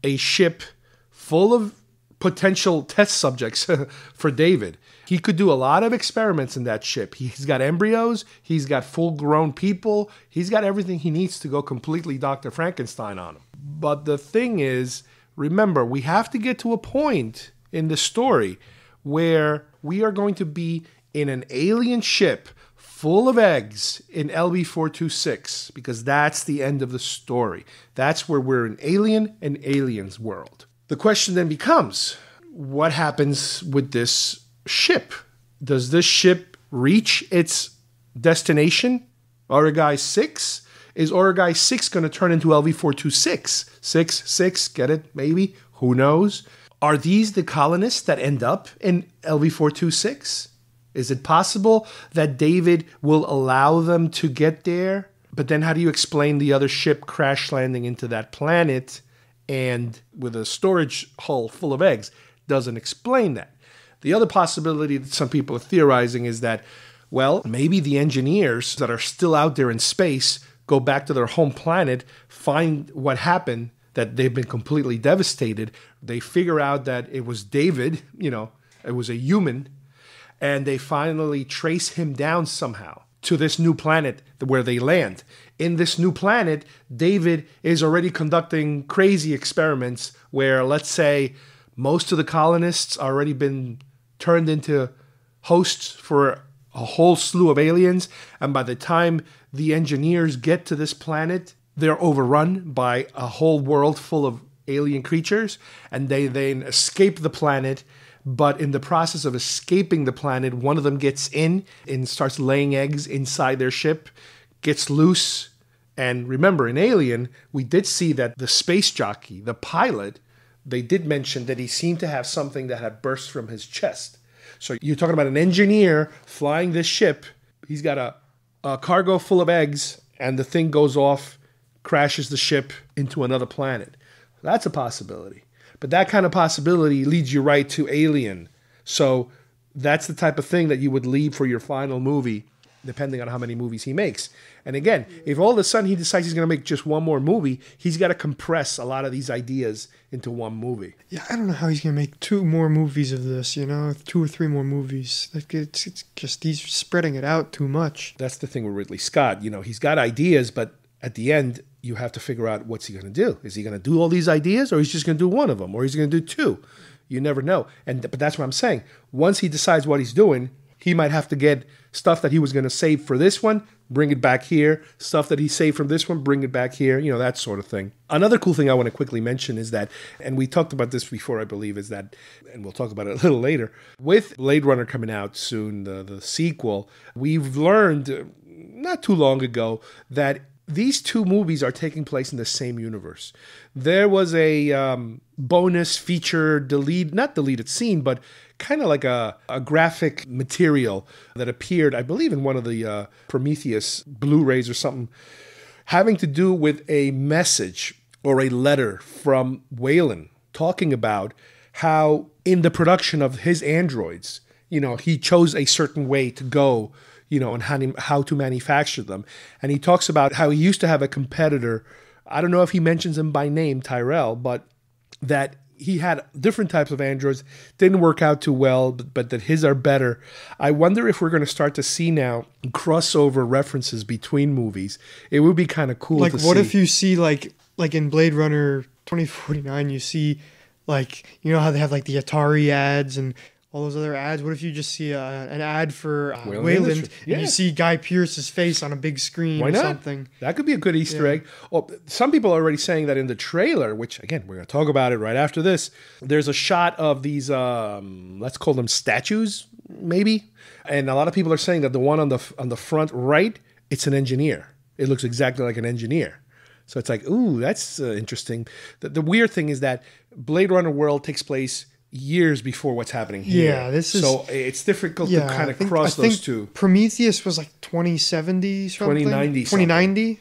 a ship full of potential test subjects for David. He could do a lot of experiments in that ship. He's got embryos. He's got full-grown people. He's got everything he needs to go completely Dr. Frankenstein on him. But the thing is, remember, we have to get to a point in the story where we are going to be in an alien ship full of eggs in LV-426, because that's the end of the story. That's where we're in Alien and Aliens world. The question then becomes, what happens with this ship? Does this ship reach its destination, Origai 6? Is Origai 6 going to turn into LV-426? 6, get it? Maybe? Who knows? Are these the colonists that end up in LV-426? Is it possible that David will allow them to get there? But then how do you explain the other ship crash landing into that planet and with a storage hull full of eggs? Doesn't explain that. The other possibility that some people are theorizing is that, well, maybe the engineers that are still out there in space go back to their home planet, find what happened, that they've been completely devastated. They figure out that it was David, it was a human, and they finally trace him down somehow to this new planet where they land. In this new planet, David is already conducting crazy experiments where, let's say, most of the colonists already been turned into hosts for a whole slew of aliens, and by the time the engineers get to this planet, they're overrun by a whole world full of alien creatures, and they then escape the planet. But in the process of escaping the planet, one of them gets in and starts laying eggs inside their ship, gets loose. And remember, in Alien, we did see that the space jockey, the pilot, they did mention that he seemed to have something that had burst from his chest. So you're talking about an engineer flying this ship. He's got a cargo full of eggs, and the thing goes off, crashes the ship into another planet. That's a possibility. But that kind of possibility leads you right to Alien. So that's the type of thing that you would leave for your final movie, depending on how many movies he makes. And again, if all of a sudden he decides he's going to make just one more movie, he's got to compress a lot of these ideas into one movie. Yeah, I don't know how he's going to make 2 more movies of this, 2 or 3 more movies. Like it's just, he's spreading it out too much. That's the thing with Ridley Scott. He's got ideas, but at the end, you have to figure out what's he going to do. Is he going to do all these ideas, or he's just going to do one of them, or he's going to do two? You never know. But that's what I'm saying. Once he decides what he's doing, he might have to get stuff that he was going to save for this one, bring it back here. Stuff that he saved from this one, bring it back here. You know, that sort of thing. Another cool thing I want to quickly mention is that, and we talked about this before, I believe, is that, and we'll talk about it a little later, with Blade Runner coming out soon, the sequel, we've learned not too long ago that these two movies are taking place in the same universe. There was a bonus feature not deleted scene, but kind of like a graphic material that appeared, I believe, in one of the Prometheus Blu-rays or something, having to do with a message or a letter from Weyland talking about how in the production of his androids, you know, he chose a certain way to go, you know, and how to manufacture them. And he talks about how he used to have a competitor. I don't know if he mentions him by name, Tyrell, but that he had different types of androids, didn't work out too well, but that his are better. I wonder if we're going to start to see now crossover references between movies. It would be kind of cool to see. Like, what if you see, like in Blade Runner 2049, you see, like, you know how they have, like, the Atari ads and all those other ads? What if you just see an ad for Weyland, and you see Guy Pearce's face on a big screen or something? That could be a good Easter egg. Well, some people are already saying that in the trailer, which, again, we're going to talk about it right after this, there's a shot of these, let's call them statues, maybe. And a lot of people are saying that the one on the front right, it's an engineer. It looks exactly like an engineer. So it's like, ooh, that's interesting. The weird thing is that Blade Runner world takes place years before what's happening here. Yeah, so it's difficult to kind of cross those two. Prometheus was like 2070 something. 2090.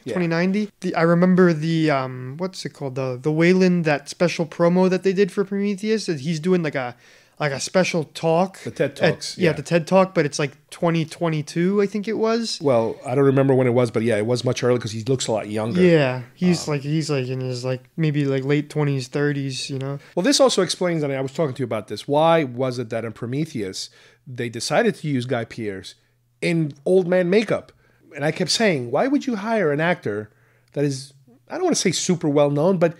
2090. I remember the what's it called? The Weyland, that special promo that they did for Prometheus. That he's doing like a special talk. The TED Talks. The TED Talk, but it's like 2022, I think it was. Well, I don't remember when it was, but yeah, it was much earlier because he looks a lot younger. Yeah, he's like in his maybe late 20s, 30s, you know. Well, this also explains, and I was talking to you about this. Why was it that in Prometheus they decided to use Guy Pearce in old man makeup? And I kept saying, why would you hire an actor that is, I don't want to say super well known, but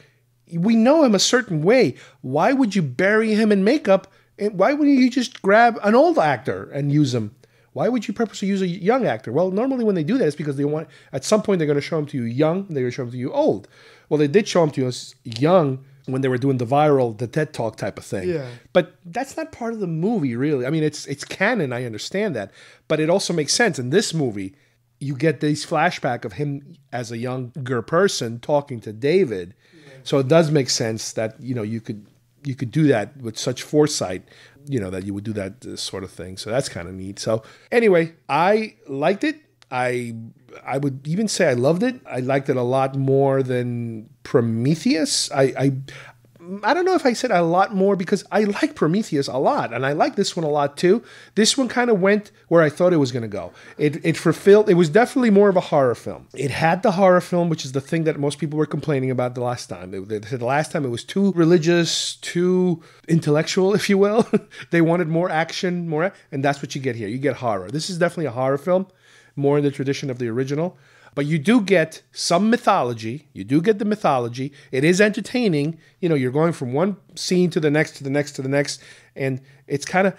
we know him a certain way. Why would you bury him in makeup? And why wouldn't you just grab an old actor and use him? Why would you purposely use a young actor? Well, normally when they do that, it's because they want, at some point, they're going to show him to you young, they're going to show him to you old. Well, they did show him to us young when they were doing the TED Talk type of thing. Yeah. But that's not part of the movie, really. I mean, it's canon, I understand that. But it also makes sense. In this movie, you get this flashback of him as a younger person talking to David. Yeah. So it does make sense that, you know, you could do that with such foresight, you know, that you would do that sort of thing. So that's kind of neat. So anyway, I liked it. I would even say I loved it. I liked it a lot more than Prometheus. I don't know if I said a lot more because I like Prometheus a lot, and I like this one a lot too. This one kind of went where I thought it was going to go. It fulfilled. It was definitely more of a horror film. It had the horror film, which is the thing that most people were complaining about the last time. The last time it was too religious, too intellectual, if you will. They wanted more action, and that's what you get here. You get horror. This is definitely a horror film, more in the tradition of the original. But you do get some mythology. You do get the mythology. It is entertaining. You know, you're going from one scene to the next, to the next, to the next. And it's kind of,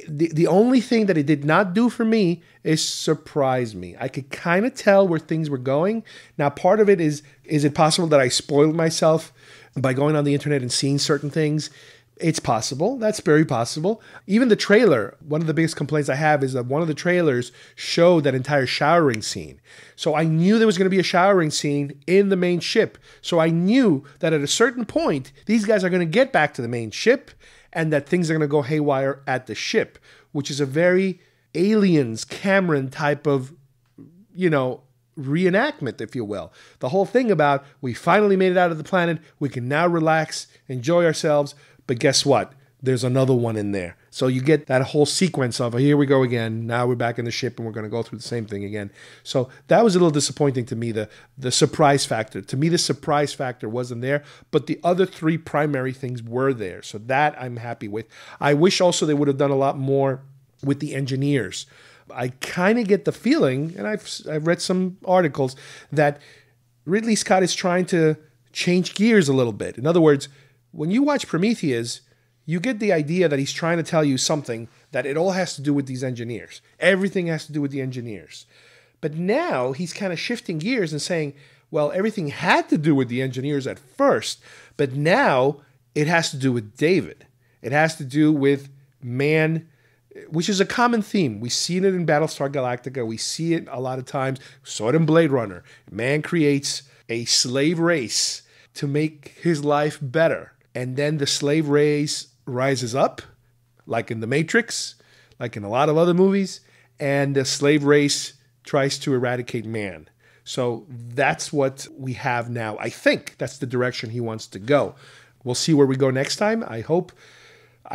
the only thing that it did not do for me is surprise me. I could kind of tell where things were going. Now, part of it is it possible that I spoiled myself by going on the internet and seeing certain things? It's possible. That's very possible. Even the trailer, one of the biggest complaints I have is that one of the trailers showed that entire showering scene. So I knew there was going to be a showering scene in the main ship. So I knew that at a certain point, these guys are going to get back to the main ship and that things are going to go haywire at the ship, which is a very Aliens, Cameron type of, you know, reenactment, if you will. The whole thing about we finally made it out of the planet. We can now relax, enjoy ourselves. But guess what? There's another one in there. So you get that whole sequence of, here we go again. Now we're back in the ship and we're going to go through the same thing again. So that was a little disappointing to me, the surprise factor. To me, the surprise factor wasn't there, but the other three primary things were there. So that I'm happy with. I wish also they would have done a lot more with the engineers. I kind of get the feeling, and I've read some articles, that Ridley Scott is trying to change gears a little bit. In other words, when you watch Prometheus, you get the idea that he's trying to tell you something, that it all has to do with these engineers. Everything has to do with the engineers. But now he's kind of shifting gears and saying, well, everything had to do with the engineers at first, but now it has to do with David. It has to do with man, which is a common theme. We see it in Battlestar Galactica. We see it a lot of times. We saw it in Blade Runner. Man creates a slave race to make his life better. And then the slave race rises up, like in The Matrix, like in a lot of other movies, and the slave race tries to eradicate man. So that's what we have now. I think that's the direction he wants to go. We'll see where we go next time. I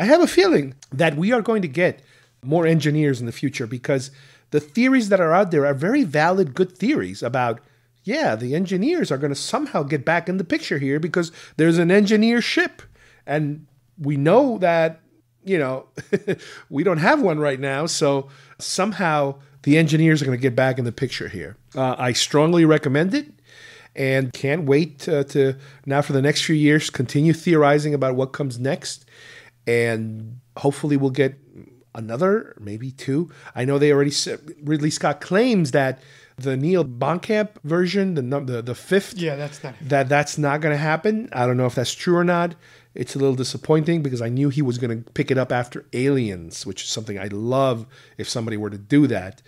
have a feeling that we are going to get more engineers in the future, because the theories that are out there are very valid, good theories about, yeah, the engineers are going to somehow get back in the picture here because there's an engineer ship. And we know that, we don't have one right now. So somehow the engineers are going to get back in the picture here. I strongly recommend it and can't wait to now for the next few years continue theorizing about what comes next. And hopefully we'll get another, maybe two. I know they already said, Ridley Scott claims that the Neil Blomkamp version, the fifth, that's not going to happen. I don't know if that's true or not. It's a little disappointing because I knew he was going to pick it up after Aliens, which is something I'd love if somebody were to do that.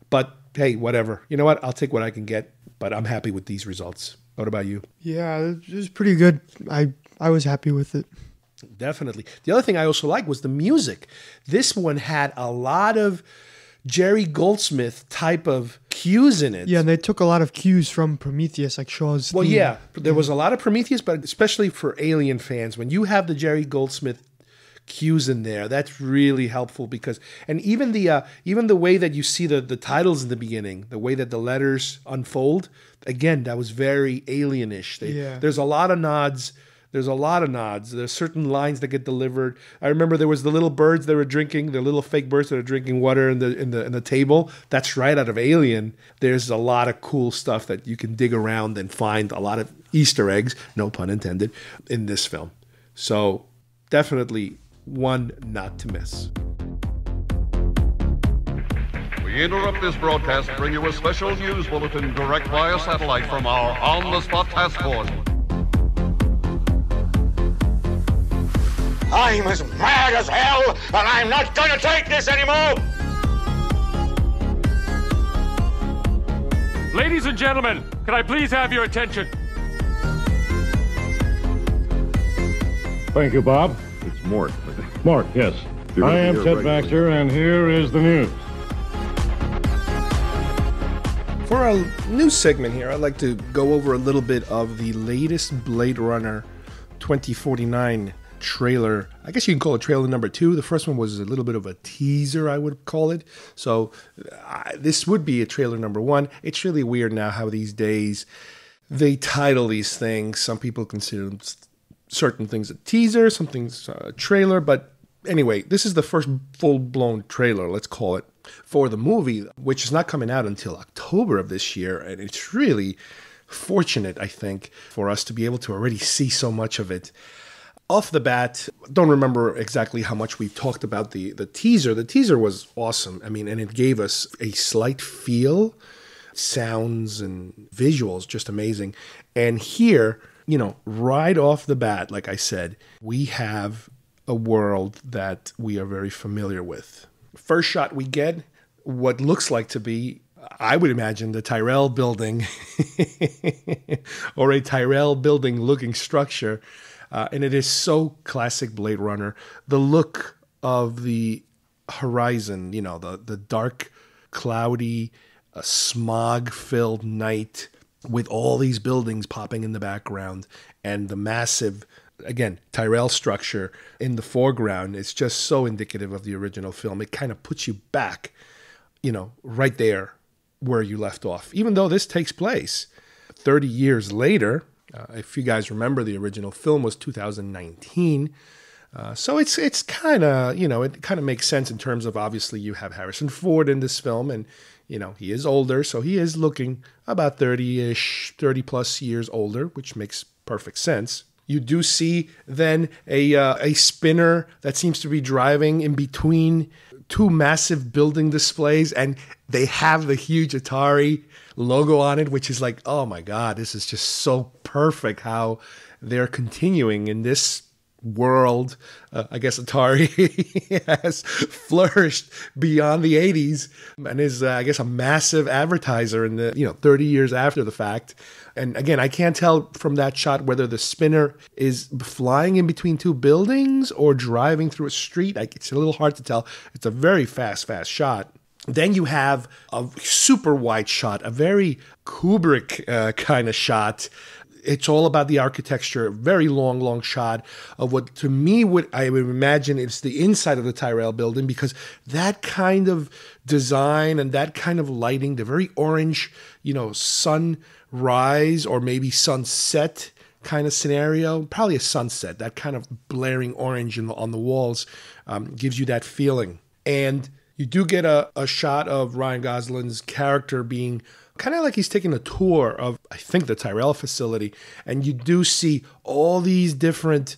But hey, whatever. You know what? I'll take what I can get, but I'm happy with these results. What about you? Yeah, it was pretty good. I was happy with it. Definitely. The other thing I also liked was the music. This one had a lot of Jerry Goldsmith type of cues in it. Yeah, and they took a lot of cues from Prometheus, like Shaw's Well, theme. yeah, there was a lot of Prometheus, but especially for Alien fans, when you have the Jerry Goldsmith cues in there, that's really helpful because, and even the way that you see the titles in the beginning, the way that the letters unfold, again, that was very Alienish. There's a lot of nods. There's certain lines that get delivered. I remember there was the little birds that were drinking, the little fake birds that are drinking water in the table. That's right out of Alien. There's a lot of cool stuff that you can dig around and find a lot of Easter eggs, no pun intended, in this film. So definitely one not to miss. We interrupt this broadcast to bring you a special news bulletin direct via satellite from our on-the-spot task force. I'm as mad as hell, and I'm not gonna take this anymore! Ladies and gentlemen, can I please have your attention? Thank you, Bob. It's Mort. Mort, yes. I am Ted Baxter, and here is the news. For our news segment here, I'd like to go over a little bit of the latest Blade Runner 2049 trailer. I guess you can call it trailer number 2. The first one was a little bit of a teaser, I would call it. So this would be a trailer number 1. It's really weird now how these days they title these things. Some people consider certain things a teaser, some things a trailer. But anyway, this is the first full-blown trailer, let's call it, for the movie, which is not coming out until October of this year. And it's really fortunate, I think, for us to be able to already see so much of it. Off the bat, don't remember exactly how much we talked about the teaser. The teaser was awesome. I mean, and it gave us a slight feel, sounds and visuals, just amazing. And here, right off the bat, like I said, we have a world that we are very familiar with. First shot we get, what looks like to be, I would imagine, the Tyrell building or a Tyrell building looking structure. And it is so classic Blade Runner. The look of the horizon, the dark, cloudy, smog-filled night with all these buildings popping in the background and the massive, again, Tyrell structure in the foreground. It's just so indicative of the original film. It kind of puts you back, right there where you left off. Even though this takes place 30 years later. If you guys remember, the original film was 2019. So it's kind of, it kind of makes sense in terms of, obviously, you have Harrison Ford in this film. And, He is older, so he is looking about 30-ish, 30 plus years older, which makes perfect sense. You do see then a spinner that seems to be driving in between two massive building displays, and they have the huge Atari logo on it, which is like, oh my God, this is just so perfect how they're continuing in this world. I guess Atari has flourished beyond the 80s and is, I guess, a massive advertiser in the 30 years after the fact. And again, I can't tell from that shot whether the spinner is flying in between two buildings or driving through a street. It's a little hard to tell. It's a very fast shot. Then you have a super wide shot, a very Kubrick kind of shot. It's all about the architecture, very long shot of what, to me, I would imagine is the inside of the Tyrell building, because that kind of design and that kind of lighting, the very orange, sunrise or maybe sunset kind of scenario, probably a sunset, that kind of blaring orange on the walls gives you that feeling. And you do get a shot of Ryan Gosling's character being kind of like he's taking a tour of, I think, the Tyrell facility. And you do see all these different,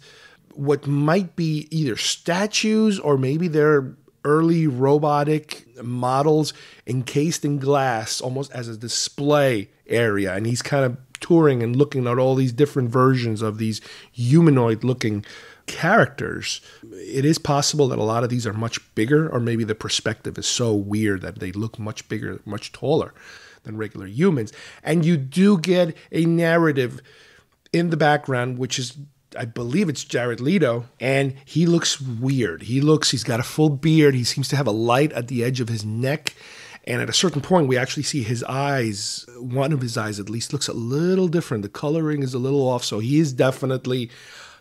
what might be either statues or maybe they're early robotic models encased in glass, almost as a display area. And he's kind of touring and looking at all these different versions of these humanoid-looking characters. It is possible that a lot of these are much bigger, or maybe the perspective is so weird that they look much bigger, much taller than regular humans. And you do get a narrative in the background, which is, I believe it's Jared Leto, and he looks weird. He's got a full beard. He seems to have a light at the edge of his neck. And at a certain point, we actually see his eyes, one of his eyes at least, looks a little different. The coloring is a little off, so he is definitely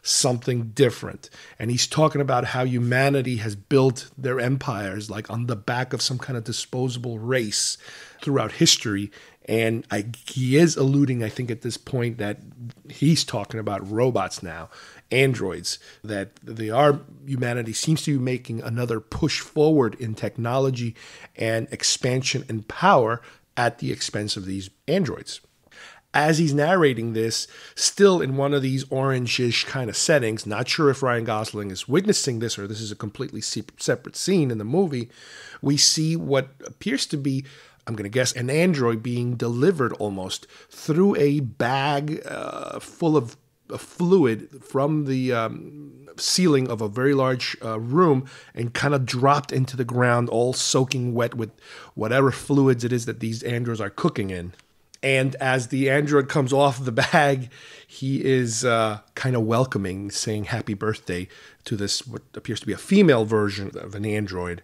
something different. And he's talking about how humanity has built their empires like on the back of some kind of disposable race throughout history. And he is alluding, I think, at this point that he's talking about robots now, androids, that humanity seems to be making another push forward in technology and expansion and power at the expense of these androids. As he's narrating this, still in one of these orange-ish kind of settings, not sure if Ryan Gosling is witnessing this or this is a completely separate scene in the movie, we see what appears to be, I'm going to guess, an android being delivered almost through a bag full of fluid from the ceiling of a very large room and kind of dropped into the ground, all soaking wet with whatever fluids it is that these androids are cooking in. And as the android comes off the bag, he is kind of welcoming, saying happy birthday to this, what appears to be a female version of an android.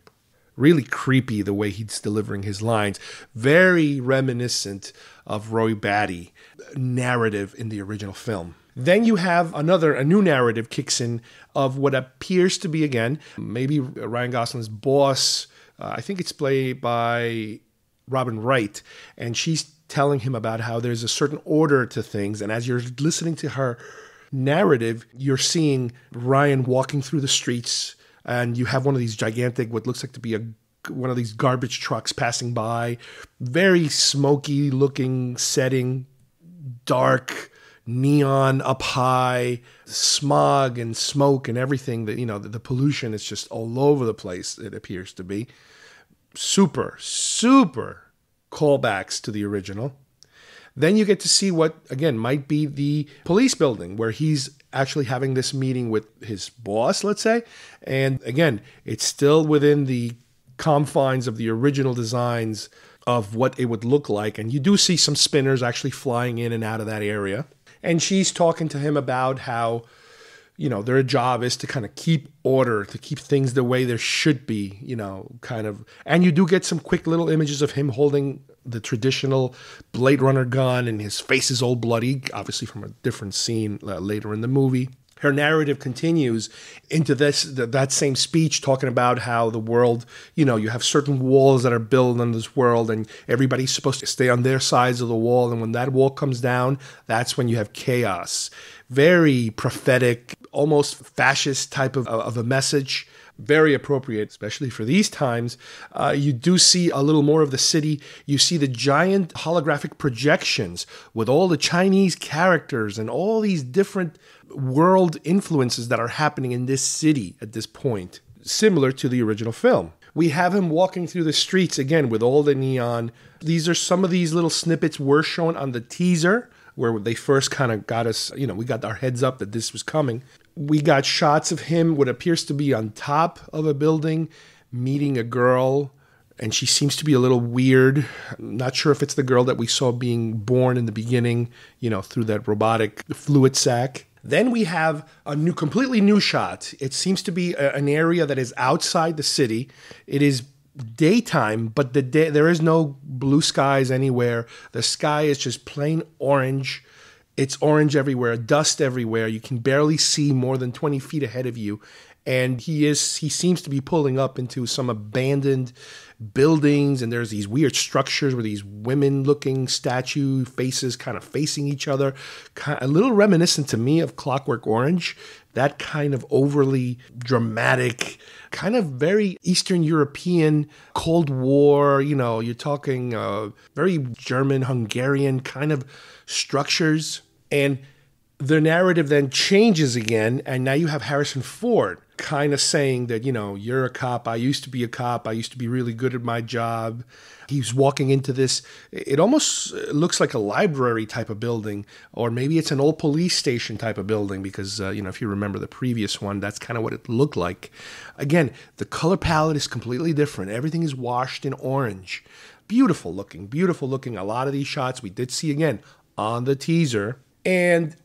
Really creepy the way he's delivering his lines. Very reminiscent of Roy Batty narrative in the original film. Then you have a new narrative kicks in of what appears to be, again, maybe Ryan Gosling's boss. I think it's played by Robin Wright. And she's telling him about how there's a certain order to things. And as you're listening to her narrative, you're seeing Ryan walking through the streets, and you have one of these gigantic, what looks like to be one of these garbage trucks passing by. Very smoky looking setting, dark, neon up high, smog and smoke and everything that, the pollution is just all over the place, it appears to be. Super callbacks to the original. Then you get to see what, again, might be the police building where he's actually having this meeting with his boss, let's say. And again, it's still within the confines of the original designs of what it would look like. And you do see some spinners actually flying in and out of that area. And she's talking to him about how, their job is to kind of keep order, to keep things the way there should be, kind of. And you do get some quick little images of him holding the traditional Blade Runner gun, and his face is all bloody, obviously from a different scene later in the movie. Her narrative continues into that same speech, talking about how the world, you have certain walls that are built in this world, and everybody's supposed to stay on their sides of the wall. And when that wall comes down, that's when you have chaos. Very prophetic, almost fascist type of a message. very appropriate, especially for these times. You do see a little more of the city. You see the giant holographic projections with all the Chinese characters and all these different world influences that are happening in this city at this point, similar to the original film. We have him walking through the streets again with all the neon. These are some of these little snippets were shown on the teaser where they first kind of got us, we got our heads up that this was coming. We got shots of him, what appears to be on top of a building, meeting a girl, and she seems to be a little weird. Not sure if it's the girl that we saw being born in the beginning, through that robotic fluid sac. Then we have a completely new shot. It seems to be an area that is outside the city. It is daytime, but there is no blue skies anywhere. The sky is just plain orange. It's orange everywhere, dust everywhere. You can barely see more than 20 feet ahead of you. And he seems to be pulling up into some abandoned buildings, and there's these weird structures where these women-looking statue faces kind of facing each other. A little reminiscent to me of Clockwork Orange, that kind of overly dramatic, kind of very Eastern European Cold War, you're talking very German, Hungarian kind of structures. And the narrative then changes again, and now you have Harrison Ford kind of saying that, you're a cop. I used to be a cop. I used to be really good at my job. He's walking into this. It almost looks like a library type of building, or maybe it's an old police station type of building because, if you remember the previous one, that's kind of what it looked like. Again, the color palette is completely different. Everything is washed in orange. Beautiful looking, beautiful looking. A lot of these shots we did see again on the teaser. And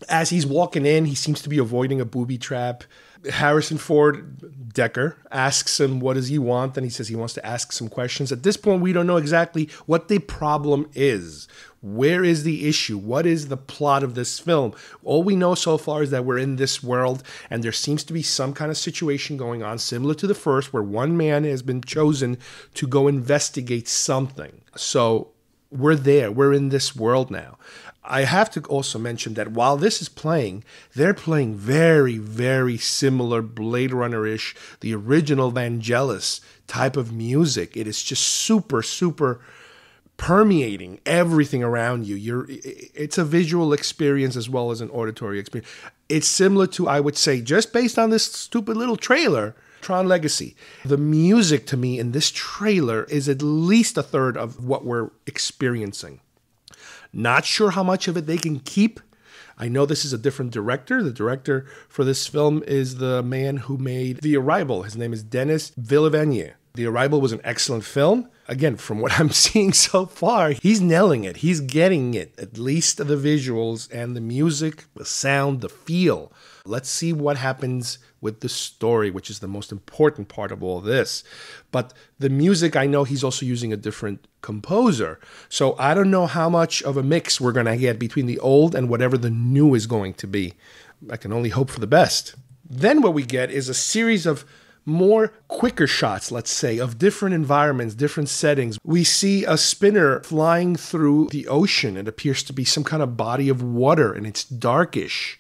as he's walking in, he seems to be avoiding a booby trap. Harrison Ford, Decker, asks him what does he want, and he says he wants to ask some questions. At this point, we don't know exactly what the problem is. Where is the issue? What is the plot of this film? All we know so far is that we're in this world, and there seems to be some kind of situation going on, similar to the first, where one man has been chosen to go investigate something. So we're there. We're in this world now. I have to also mention that while this is playing, they're playing very, very similar Blade Runner-ish, the original Vangelis type of music. It is just super, super permeating everything around you. It's a visual experience as well as an auditory experience. It's similar to, I would say, just based on this stupid little trailer, Tron Legacy. The music to me in this trailer is at least a third of what we're experiencing. Not sure how much of it they can keep. I know this is a different director. The director for this film is the man who made The Arrival. His name is Denis Villeneuve. The Arrival was an excellent film. Again, from what I'm seeing so far, he's nailing it. He's getting it. At least the visuals and the music, the sound, the feel. Let's see what happens with the story, which is the most important part of all this. But the music, I know he's also using a different composer. So I don't know how much of a mix we're going to get between the old and whatever the new is going to be. I can only hope for the best. Then what we get is a series of more quicker shots, let's say, of different environments, different settings. We see a spinner flying through the ocean. It appears to be some kind of body of water, and it's darkish.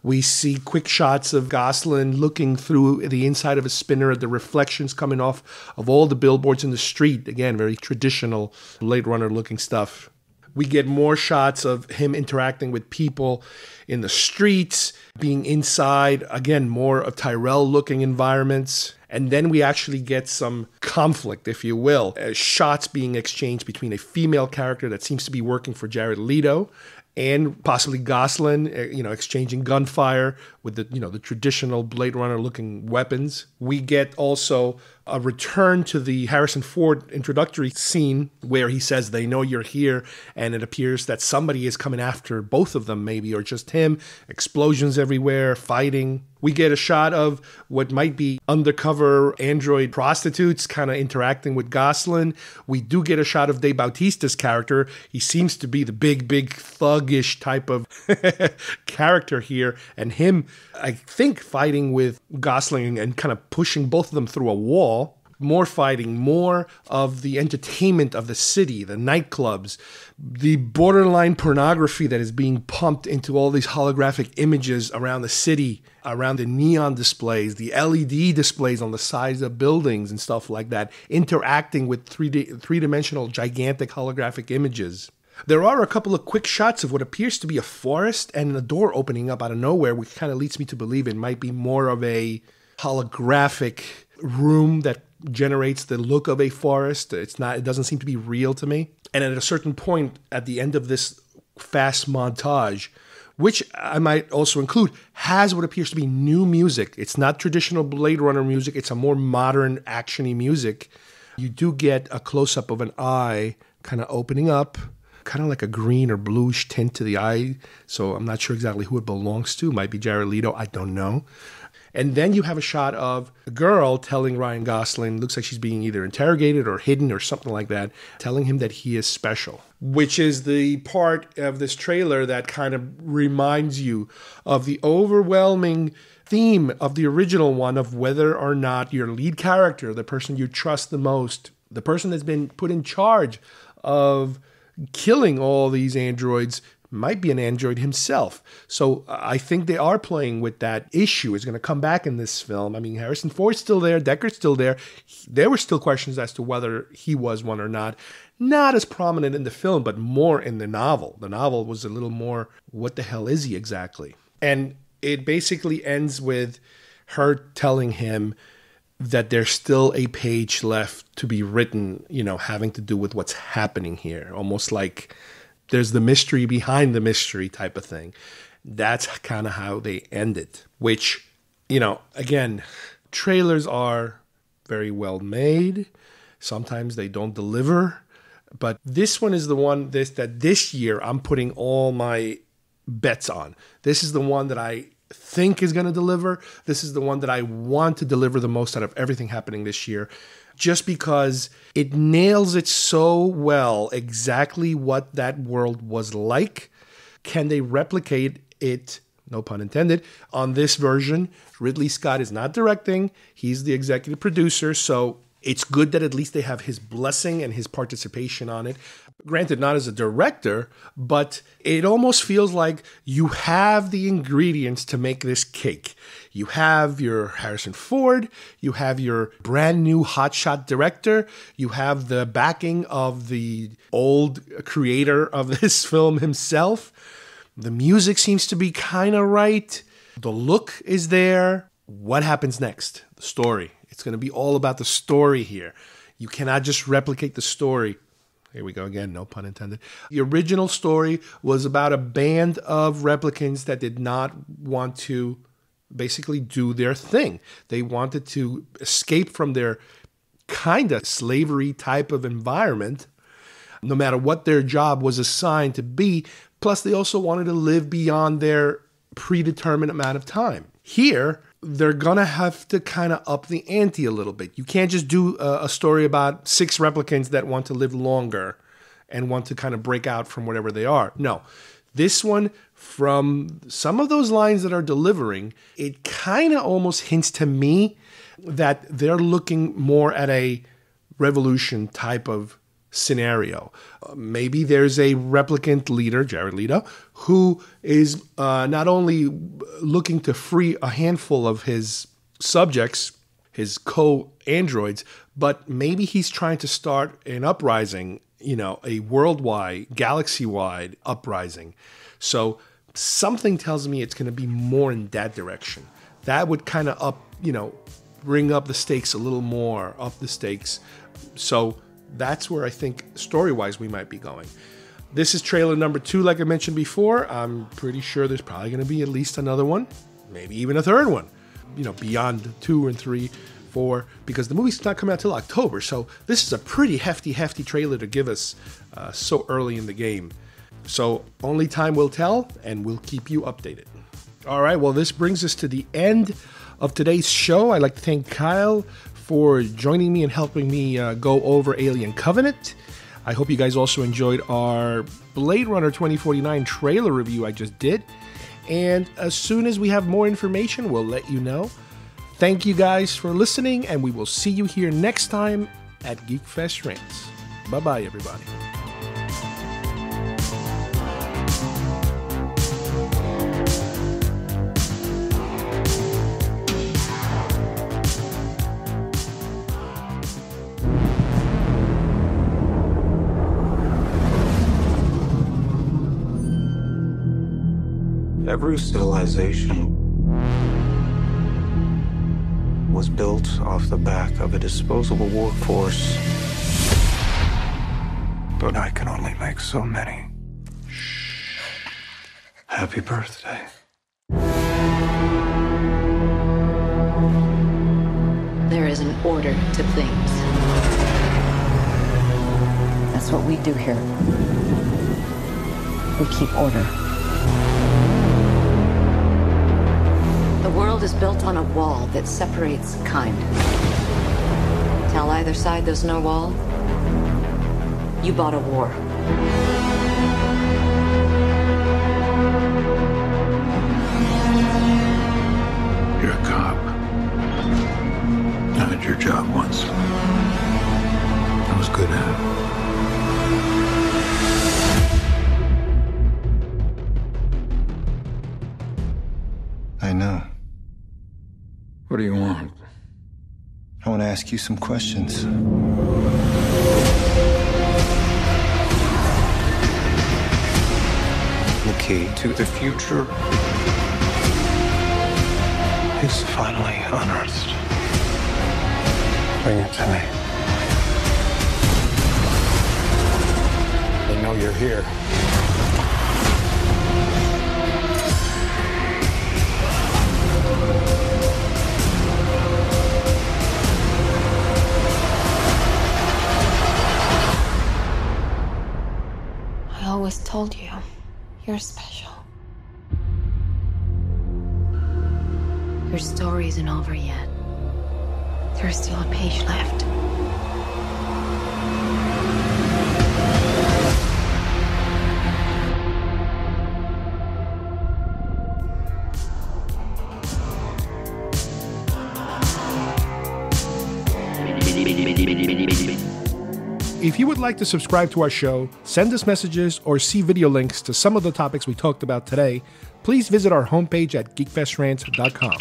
We see quick shots of Gosling looking through the inside of a spinner at the reflections coming off of all the billboards in the street. Again, very traditional Blade Runner looking stuff. We get more shots of him interacting with people in the streets, being inside, again, more of Tyrell-looking environments. And then we actually get some conflict, if you will, shots being exchanged between a female character that seems to be working for Jared Leto and possibly Gosling, exchanging gunfire with the traditional Blade Runner looking weapons. We get also a return to the Harrison Ford introductory scene where he says they know you're here, and it appears that somebody is coming after both of them maybe, or just him. Explosions everywhere, fighting. We get a shot of what might be undercover android prostitutes kind of interacting with Gosling. We do get a shot of Dave Bautista's character. He seems to be the big thuggish type of character here, and him, I think, fighting with Gosling and kind of pushing both of them through a wall. More fighting, more of the entertainment of the city, the nightclubs, the borderline pornography that is being pumped into all these holographic images around the city, around the neon displays, the LED displays on the sides of buildings and stuff like that, interacting with three-dimensional gigantic holographic images. There are a couple of quick shots of what appears to be a forest and a door opening up out of nowhere, which kind of leads me to believe it might be more of a holographic room that generates the look of a forest. It doesn't seem to be real to me. And at a certain point at the end of this fast montage, which I might also include, has what appears to be new music. It's not traditional Blade Runner music. It's a more modern, action-y music. You do get a close-up of an eye kind of opening up, kind of like a green or bluish tint to the eye. So I'm not sure exactly who it belongs to. Might be Jared Leto. I don't know. And then you have a shot of a girl telling Ryan Gosling, looks like she's being either interrogated or hidden or something like that, telling him that he is special, which is the part of this trailer that kind of reminds you of the overwhelming theme of the original one of whether or not your lead character, the person you trust the most, the person that's been put in charge of killing all these androids, might be an android himself. So I think they are playing with that issue. It's going to come back in this film. I mean, Harrison Ford's still there. Deckard's still there. There were still questions as to whether he was one or not. Not as prominent in the film, but more in the novel. The novel was a little more, what the hell is he exactly? And it basically ends with her telling him that there's still a page left to be written, having to do with what's happening here. Almost like there's the mystery behind the mystery type of thing. That's kind of how they end it, which, again, trailers are very well made. Sometimes they don't deliver, but this one is the one that this year I'm putting all my bets on. This is the one that I think is going to deliver. This is the one that I want to deliver the most out of everything happening this year, just because it nails it so well exactly what that world was like. Can they replicate it, no pun intended, on this version? Ridley Scott is not directing. He's the executive producer, so it's good that at least they have his blessing and his participation on it. Granted, not as a director, but it almost feels like you have the ingredients to make this cake. You have your Harrison Ford, you have your brand new hotshot director, you have the backing of the old creator of this film himself. The music seems to be kind of right. The look is there. What happens next? The story. It's going to be all about the story here. You cannot just replicate the story. Here we go again, no pun intended. The original story was about a band of replicants that did not want to basically do their thing. They wanted to escape from their kind of slavery type of environment, no matter what their job was assigned to be. Plus, they also wanted to live beyond their predetermined amount of time. Here, they're going to have to kind of up the ante a little bit. You can't just do a story about 6 replicants that want to live longer and want to kind of break out from whatever they are. No. This one, from some of those lines that are delivering, it kind of almost hints to me that they're looking more at a revolution type of scenario. Maybe there's a replicant leader, Jared Leto, who is not only looking to free a handful of his subjects, his co-androids, but maybe he's trying to start an uprising, a worldwide, galaxy-wide uprising. So something tells me it's going to be more in that direction. That would kind of bring up the stakes a little more, up the stakes. So that's where I think story-wise we might be going. This is trailer number 2, like I mentioned before. I'm pretty sure there's probably going to be at least another one, maybe even a third one, beyond 2 and 3, 4, because the movie's not coming out till October. So this is a pretty hefty trailer to give us so early in the game. So only time will tell, and we'll keep you updated. All right, well, this brings us to the end of today's show. I'd like to thank Kyle for joining me and helping me go over Alien Covenant. I hope you guys also enjoyed our Blade Runner 2049 trailer review I just did. And as soon as we have more information, we'll let you know. Thank you guys for listening, and we will see you here next time at GeekFest Rants. Bye-bye, everybody. Every civilization was built off the back of a disposable workforce. But I can only make so many. Happy birthday. There is an order to things. That's what we do here. We keep order. The world is built on a wall that separates kind. Tell either side there's no wall, you bought a war. You're a cop. I did your job once. I was good at it. I know. What do you want? I want to ask you some questions. The key to the future is finally unearthed. Bring it to me. They know you're here. I always told you, you're special. Your story isn't over yet. There's still a page left. If you would like to subscribe to our show, send us messages, or see video links to some of the topics we talked about today, please visit our homepage at geekfestrants.com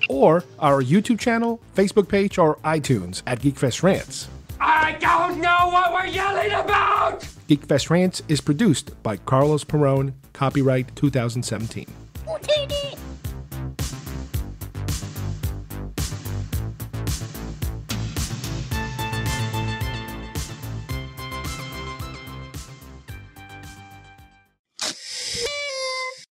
or our YouTube channel, Facebook page, or iTunes at GeekFest Rants. I don't know what we're yelling about! GeekFest Rants is produced by Carlos Perron, copyright 2017.